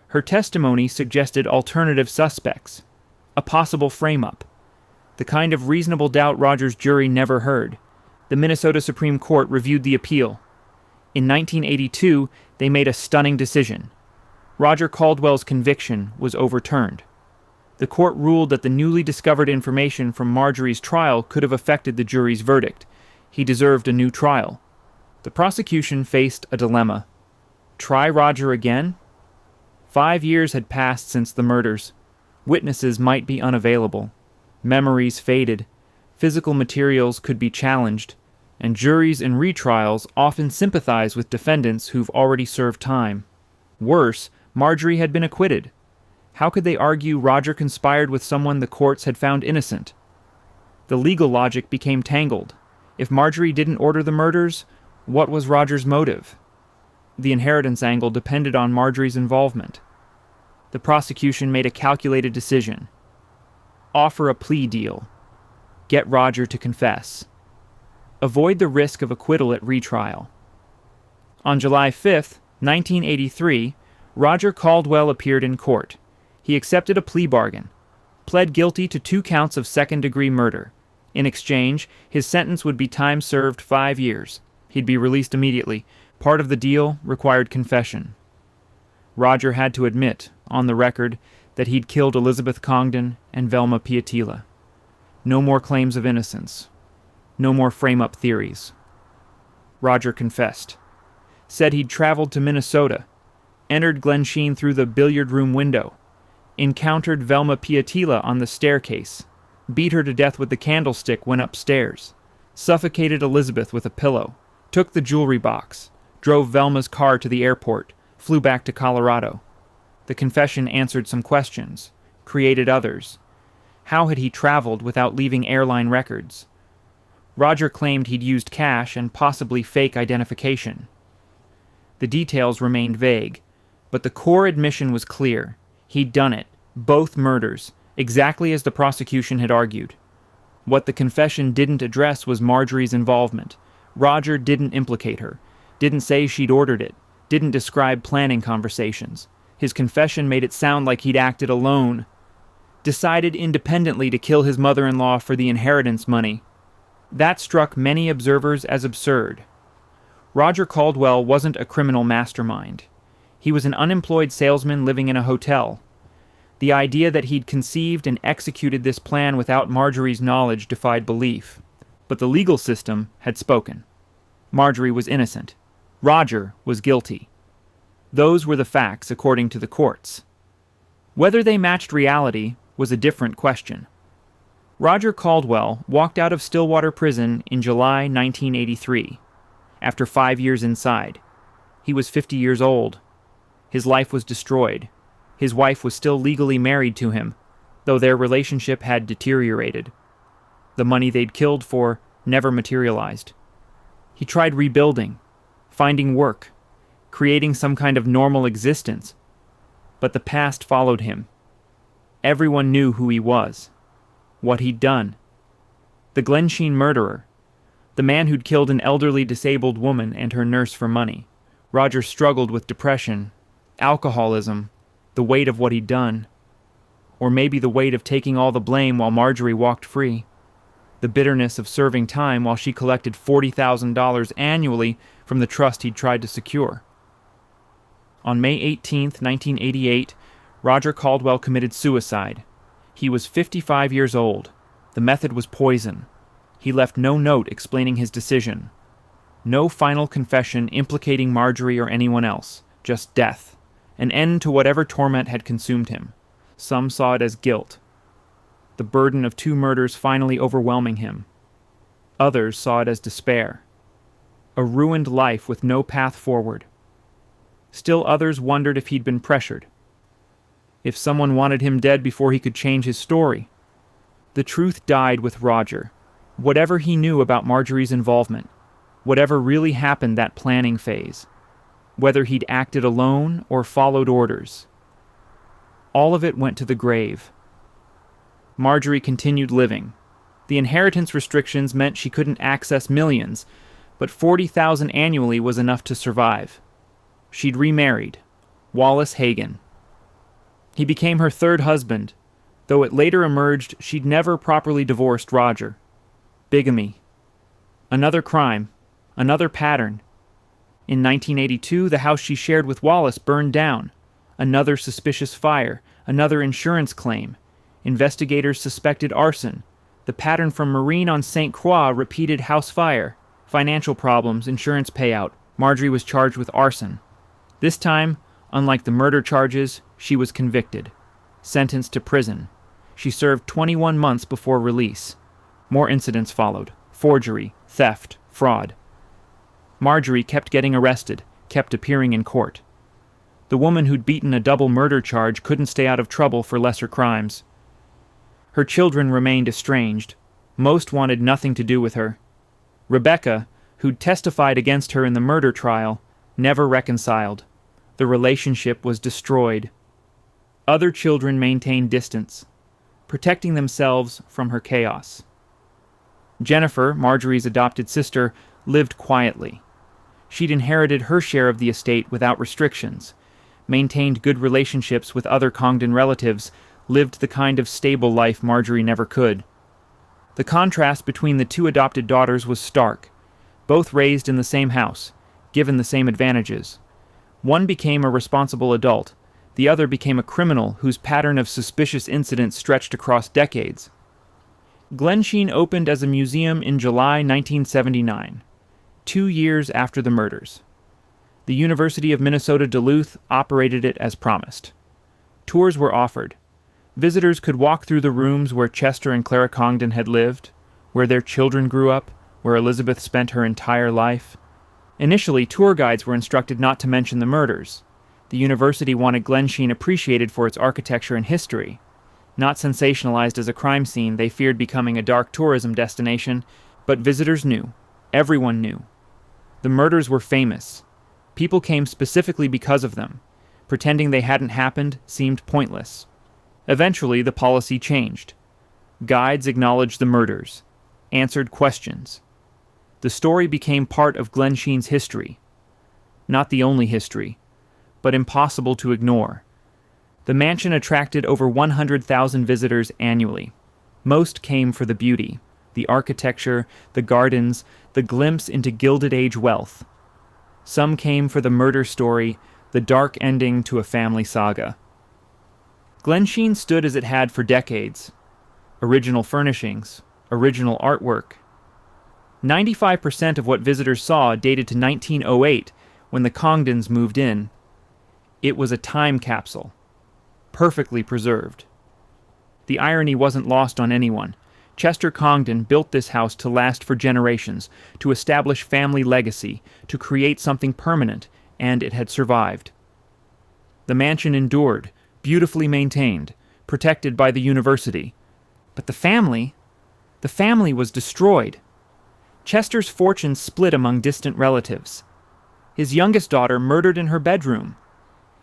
Her testimony suggested alternative suspects, a possible frame-up, the kind of reasonable doubt Roger's jury never heard. The Minnesota Supreme Court reviewed the appeal. In 1982, they made a stunning decision. Roger Caldwell's conviction was overturned. The court ruled that the newly discovered information from Marjorie's trial could have affected the jury's verdict. He deserved a new trial. The prosecution faced a dilemma. Try Roger again? 5 years had passed since the murders. Witnesses might be unavailable. Memories faded. Physical materials could be challenged. And juries in retrials often sympathize with defendants who've already served time. Worse, Marjorie had been acquitted. How could they argue Roger conspired with someone the courts had found innocent? The legal logic became tangled. If Marjorie didn't order the murders, what was Roger's motive? The inheritance angle depended on Marjorie's involvement. The prosecution made a calculated decision. Offer a plea deal. Get Roger to confess. Avoid the risk of acquittal at retrial. On July 5, 1983, Roger Caldwell appeared in court. He accepted a plea bargain, pled guilty to 2 counts of second-degree murder. In exchange, his sentence would be time served 5 years. He'd be released immediately. Part of the deal required confession. Roger had to admit, on the record, that he'd killed Elizabeth Congdon and Velma Piatila. No more claims of innocence. No more frame-up theories. Roger confessed. Said he'd traveled to Minnesota, entered Glensheen through the billiard room window, encountered Velma Piatila on the staircase, beat her to death with the candlestick when upstairs, suffocated Elizabeth with a pillow, took the jewelry box, drove Velma's car to the airport, flew back to Colorado. The confession answered some questions, created others. How had he traveled without leaving airline records? Roger claimed he'd used cash and possibly fake identification. The details remained vague, but the core admission was clear. He'd done it, both murders, exactly as the prosecution had argued. What the confession didn't address was Marjorie's involvement. Roger didn't implicate her, didn't say she'd ordered it, didn't describe planning conversations. His confession made it sound like he'd acted alone, decided independently to kill his mother-in-law for the inheritance money. That struck many observers as absurd. Roger Caldwell wasn't a criminal mastermind. He was an unemployed salesman living in a hotel. The idea that he'd conceived and executed this plan without Marjorie's knowledge defied belief. But the legal system had spoken. Marjorie was innocent. Roger was guilty. Those were the facts according to the courts. Whether they matched reality was a different question. Roger Caldwell walked out of Stillwater Prison in July 1983, after 5 years inside. He was 50 years old. His life was destroyed. His wife was still legally married to him, though their relationship had deteriorated. The money they'd killed for never materialized. He tried rebuilding, finding work, creating some kind of normal existence, but the past followed him. Everyone knew who he was, what he'd done. The Glensheen murderer, the man who'd killed an elderly disabled woman and her nurse for money. Roger struggled with depression, alcoholism, the weight of what he'd done, or maybe the weight of taking all the blame while Marjorie walked free, the bitterness of serving time while she collected $40,000 annually from the trust he'd tried to secure. On May 18, 1988, Roger Caldwell committed suicide. He was 55 years old. The method was poison. He left no note explaining his decision. No final confession implicating Marjorie or anyone else, just death, an end to whatever torment had consumed him. Some saw it as guilt, the burden of 2 murders finally overwhelming him. Others saw it as despair, a ruined life with no path forward. Still others wondered if he'd been pressured, if someone wanted him dead before he could change his story. The truth died with Roger. Whatever he knew about Marjorie's involvement, whatever really happened that planning phase, whether he'd acted alone or followed orders, all of it went to the grave. Marjorie continued living. The inheritance restrictions meant she couldn't access millions, but $40,000 annually was enough to survive. She'd remarried, Wallace Hagen. He became her 3rd husband, though it later emerged she'd never properly divorced Roger. Bigamy. Another crime, another pattern. In 1982, the house she shared with Wallace burned down. Another suspicious fire, another insurance claim. Investigators suspected arson. The pattern from Marine on St. Croix repeated house fire. Financial problems, insurance payout. Marjorie was charged with arson. This time, unlike the murder charges, she was convicted. Sentenced to prison. She served 21 months before release. More incidents followed. Forgery, theft, fraud. Marjorie kept getting arrested, kept appearing in court. The woman who'd beaten a double murder charge couldn't stay out of trouble for lesser crimes. Her children remained estranged. Most wanted nothing to do with her. Rebecca, who'd testified against her in the murder trial, never reconciled. The relationship was destroyed. Other children maintained distance, protecting themselves from her chaos. Jennifer, Marjorie's adopted sister, lived quietly. She'd inherited her share of the estate without restrictions, maintained good relationships with other Congdon relatives, lived the kind of stable life Marjorie never could. The contrast between the 2 adopted daughters was stark, both raised in the same house, given the same advantages. One became a responsible adult, the other became a criminal whose pattern of suspicious incidents stretched across decades. Glensheen opened as a museum in July 1979, 2 years after the murders. The University of Minnesota Duluth operated it as promised. Tours were offered. Visitors could walk through the rooms where Chester and Clara Congdon had lived, where their children grew up, where Elizabeth spent her entire life. Initially, tour guides were instructed not to mention the murders. The university wanted Glensheen appreciated for its architecture and history. Not sensationalized as a crime scene, they feared becoming a dark tourism destination, but visitors knew. Everyone knew. The murders were famous. People came specifically because of them. Pretending they hadn't happened seemed pointless. Eventually, the policy changed. Guides acknowledged the murders, answered questions. The story became part of Glensheen's history. Not the only history, but impossible to ignore. The mansion attracted over 100,000 visitors annually. Most came for the beauty, the architecture, the gardens, the glimpse into Gilded Age wealth. Some came for the murder story, the dark ending to a family saga. Glensheen stood as it had for decades. Original furnishings, original artwork. 95% of what visitors saw dated to 1908, when the Congdons moved in. It was a time capsule, perfectly preserved. The irony wasn't lost on anyone. Chester Congdon built this house to last for generations, to establish family legacy, to create something permanent, and it had survived. The mansion endured, beautifully maintained, protected by the university. But the family was destroyed. Chester's fortune split among distant relatives. His youngest daughter murdered in her bedroom.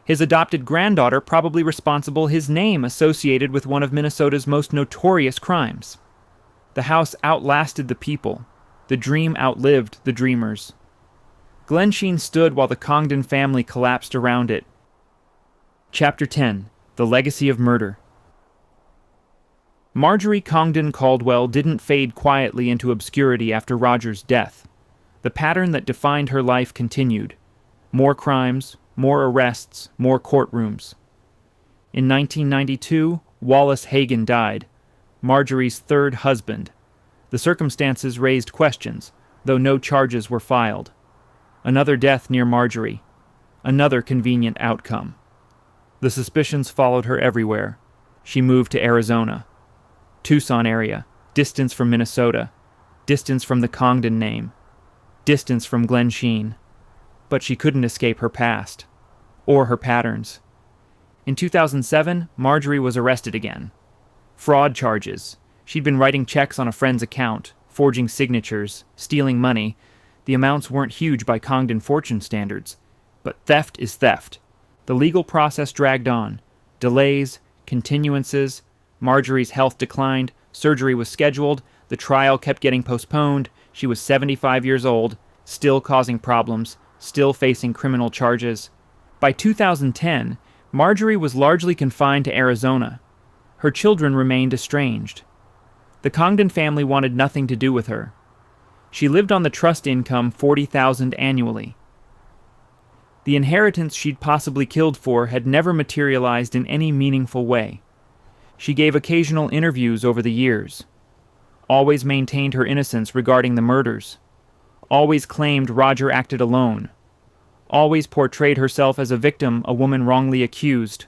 His adopted granddaughter probably responsible, his name associated with one of Minnesota's most notorious crimes. The house outlasted the people. The dream outlived the dreamers. Glensheen stood while the Congdon family collapsed around it. Chapter 10. The Legacy of Murder. Marjorie Congdon Caldwell didn't fade quietly into obscurity after Roger's death. The pattern that defined her life continued. More crimes, more arrests, more courtrooms. In 1992, Wallace Hagan died, Marjorie's third husband. The circumstances raised questions, though no charges were filed. Another death near Marjorie. Another convenient outcome. The suspicions followed her everywhere. She moved to Arizona. Tucson area, distance from Minnesota, distance from the Congdon name, distance from Glensheen. But she couldn't escape her past, or her patterns. In 2007, Marjorie was arrested again. Fraud charges. She'd been writing checks on a friend's account, forging signatures, stealing money. The amounts weren't huge by Congdon fortune standards. But theft is theft. The legal process dragged on. Delays, continuances. Marjorie's health declined. Surgery was scheduled. The trial kept getting postponed. She was 75 years old, still causing problems, still facing criminal charges. By 2010, Marjorie was largely confined to Arizona. Her children remained estranged. The Congdon family wanted nothing to do with her. She lived on the trust income $40,000 annually. The inheritance she'd possibly killed for had never materialized in any meaningful way. She gave occasional interviews over the years. Always maintained her innocence regarding the murders. Always claimed Roger acted alone. Always portrayed herself as a victim, a woman wrongly accused.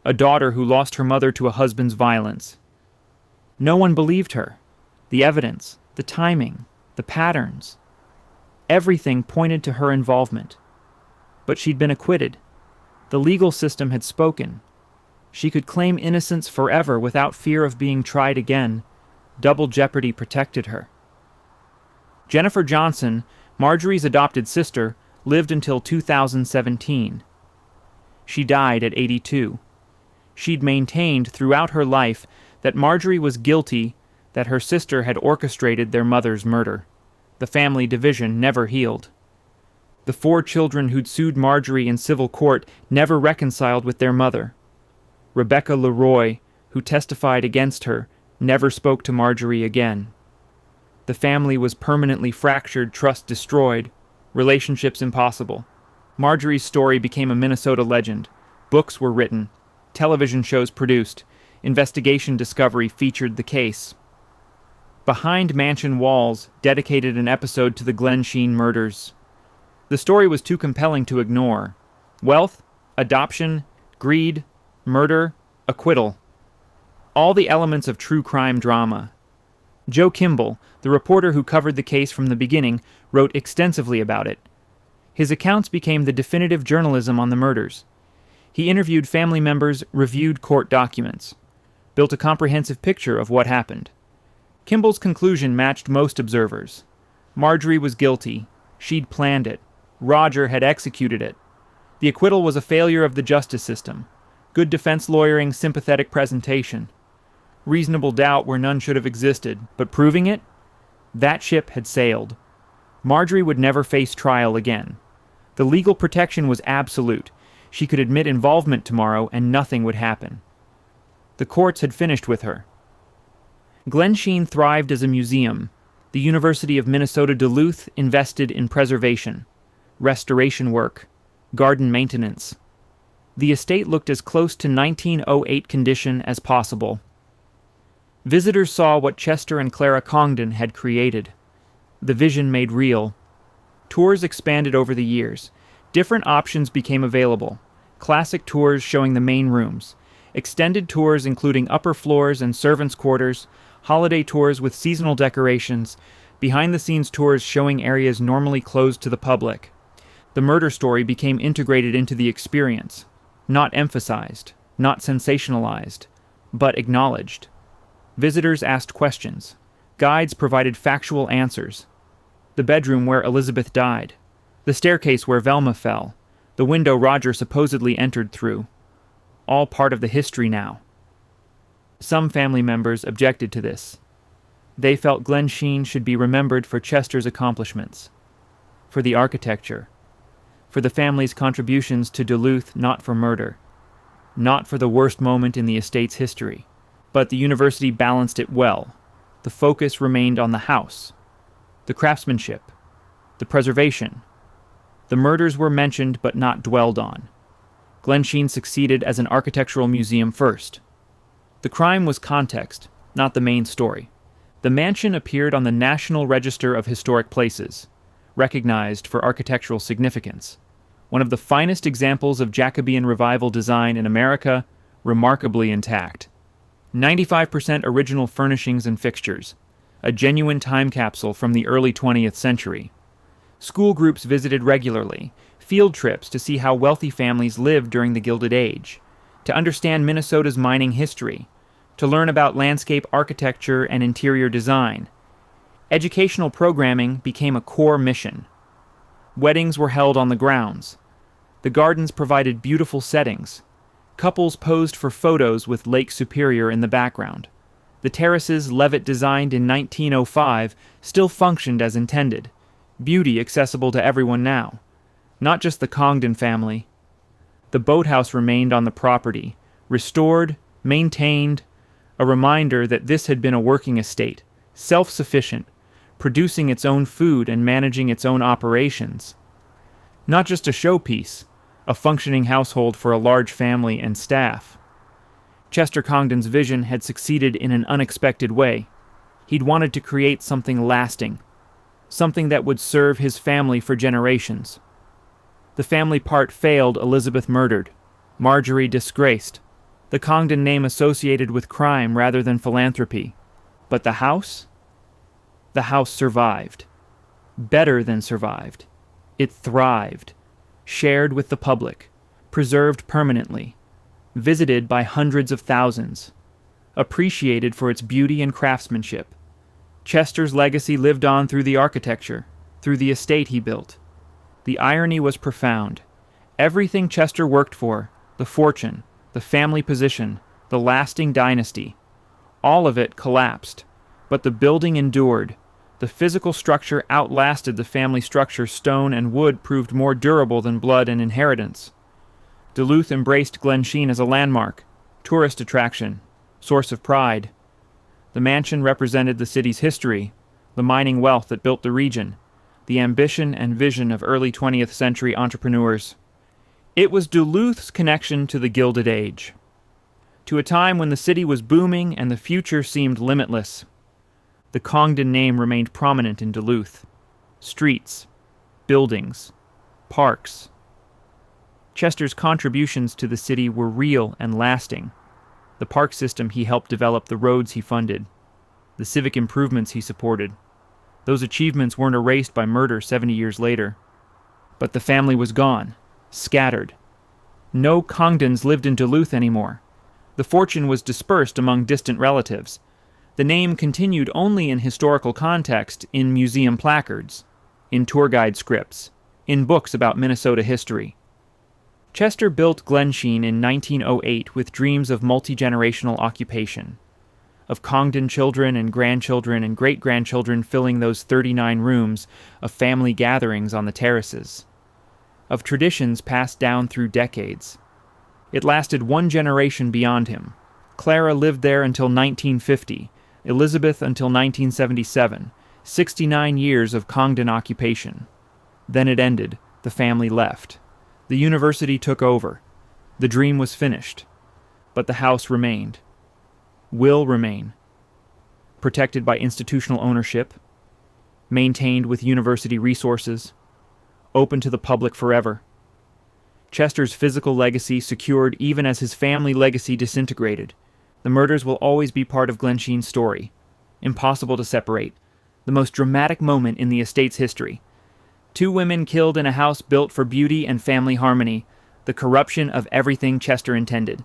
A daughter who lost her mother to a husband's violence. No one believed her. The evidence, the timing, the patterns. Everything pointed to her involvement. But she'd been acquitted. The legal system had spoken. She could claim innocence forever without fear of being tried again. Double jeopardy protected her. Jennifer Johnson, Marjorie's adopted sister, lived until 2017. She died at 82. She'd maintained throughout her life that Marjorie was guilty, that her sister had orchestrated their mother's murder. The family division never healed. The 4 children who'd sued Marjorie in civil court never reconciled with their mother. Rebecca Leroy, who testified against her, never spoke to Marjorie again. The family was permanently fractured, trust destroyed, relationships impossible. Marjorie's story became a Minnesota legend. Books were written, television shows produced, investigation discovery featured the case. Behind Mansion Walls dedicated an episode to the Glensheen murders. The story was too compelling to ignore. Wealth, adoption, greed, murder, acquittal. All the elements of true crime drama. Joe Kimball, the reporter who covered the case from the beginning, wrote extensively about it. His accounts became the definitive journalism on the murders. He interviewed family members, reviewed court documents, built a comprehensive picture of what happened. Kimball's conclusion matched most observers. Marjorie was guilty. She'd planned it. Roger had executed it. The acquittal was a failure of the justice system. Good defense lawyering, sympathetic presentation. Reasonable doubt where none should have existed, but proving it? That ship had sailed. Marjorie would never face trial again. The legal protection was absolute. She could admit involvement tomorrow and nothing would happen. The courts had finished with her. Glensheen thrived as a museum. The University of Minnesota Duluth invested in preservation, restoration work, garden maintenance. The estate looked as close to 1908 condition as possible. Visitors saw what Chester and Clara Congdon had created. The vision made real. Tours expanded over the years. Different options became available. Classic tours showing the main rooms. Extended tours including upper floors and servants' quarters. Holiday tours with seasonal decorations. Behind-the-scenes tours showing areas normally closed to the public. The murder story became integrated into the experience, not emphasized. not sensationalized, but acknowledged. Visitors asked questions. Guides provided factual answers. The bedroom where Elizabeth died, the staircase where Velma fell, the window Roger supposedly entered through. All part of the history now. Some family members objected to this. They felt Glensheen should be remembered for Chester's accomplishments, for the architecture, for the family's contributions to Duluth, not for murder, not for the worst moment in the estate's history. But the university balanced it well. The focus remained on the house, the craftsmanship, the preservation. The murders were mentioned but not dwelled on. Glensheen succeeded as an architectural museum first. The crime was context, not the main story. The mansion appeared on the National Register of Historic Places, recognized for architectural significance. One of the finest examples of Jacobean Revival design in America, remarkably intact. 95% original furnishings and fixtures, a genuine time capsule from the early 20th century. School groups visited regularly, field trips to see how wealthy families lived during the Gilded Age, to understand Minnesota's mining history, to learn about landscape architecture and interior design. Educational programming became a core mission. Weddings were held on the grounds. The gardens provided beautiful settings. Couples posed for photos with Lake Superior in the background. The terraces Levitt designed in 1905 still functioned as intended, beauty accessible to everyone now, not just the Congdon family. The boathouse remained on the property, restored, maintained, a reminder that this had been a working estate, self-sufficient, producing its own food and managing its own operations. Not just a showpiece, a functioning household for a large family and staff. Chester Congdon's vision had succeeded in an unexpected way. He'd wanted to create something lasting, something that would serve his family for generations. The family part failed, Elizabeth murdered, Marjorie disgraced, the Congdon name associated with crime rather than philanthropy. But the house? The house survived. Better than survived. It thrived. Shared with the public, preserved permanently, visited by hundreds of thousands, appreciated for its beauty and craftsmanship. Chester's legacy lived on through the architecture, through the estate he built. The irony was profound. Everything Chester worked for, the fortune, the family position, the lasting dynasty, all of it collapsed, but the building endured. The physical structure outlasted the family structure. Stone and wood proved more durable than blood and inheritance. Duluth embraced Glensheen as a landmark, tourist attraction, source of pride. The mansion represented the city's history, the mining wealth that built the region, the ambition and vision of early 20th century entrepreneurs. It was Duluth's connection to the Gilded Age, to a time when the city was booming and the future seemed limitless. The Congdon name remained prominent in Duluth. Streets, buildings, parks. Chester's contributions to the city were real and lasting. The park system he helped develop, the roads he funded, the civic improvements he supported. Those achievements weren't erased by murder 70 years later. But the family was gone, scattered. No Congdons lived in Duluth anymore. The fortune was dispersed among distant relatives. The name continued only in historical context, in museum placards, in tour guide scripts, in books about Minnesota history. Chester built Glensheen in 1908 with dreams of multi-generational occupation, of Congdon children and grandchildren and great-grandchildren filling those 39 rooms, of family gatherings on the terraces, of traditions passed down through decades. It lasted one generation beyond him. Clara lived there until 1950, Elizabeth until 1977, 69 years of Congdon occupation. Then it ended. The family left. The university took over. The dream was finished. But the house remained. Will remain. Protected by institutional ownership. Maintained with university resources. Open to the public forever. Chester's physical legacy secured even as his family legacy disintegrated. The murders will always be part of Glensheen's story. Impossible to separate. The most dramatic moment in the estate's history. 2 women killed in a house built for beauty and family harmony. The corruption of everything Chester intended.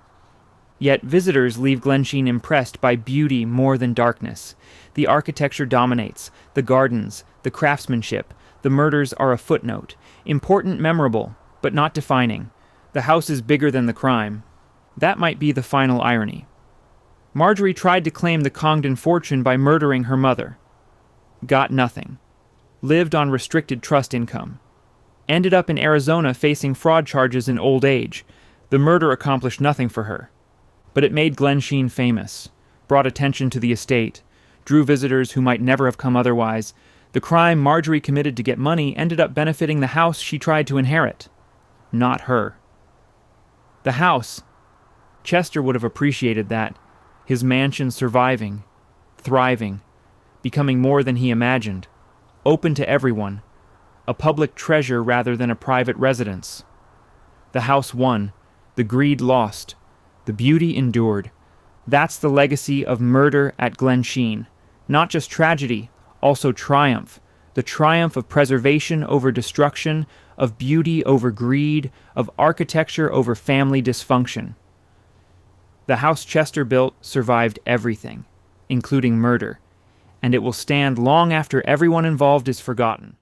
Yet visitors leave Glensheen impressed by beauty more than darkness. The architecture dominates, the gardens, the craftsmanship. The murders are a footnote, important, memorable, but not defining. The house is bigger than the crime. That might be the final irony. Marjorie tried to claim the Congdon fortune by murdering her mother. Got nothing. Lived on restricted trust income. Ended up in Arizona facing fraud charges in old age. The murder accomplished nothing for her. But it made Glensheen famous, brought attention to the estate, drew visitors who might never have come otherwise. The crime Marjorie committed to get money ended up benefiting the house she tried to inherit. Not her. The house. Chester would have appreciated that. His mansion surviving, thriving, becoming more than he imagined, open to everyone, a public treasure rather than a private residence. The house won, the greed lost, the beauty endured. That's the legacy of murder at Glensheen. Not just tragedy, also triumph. The triumph of preservation over destruction, of beauty over greed, of architecture over family dysfunction. The house Chester built survived everything, including murder, and it will stand long after everyone involved is forgotten.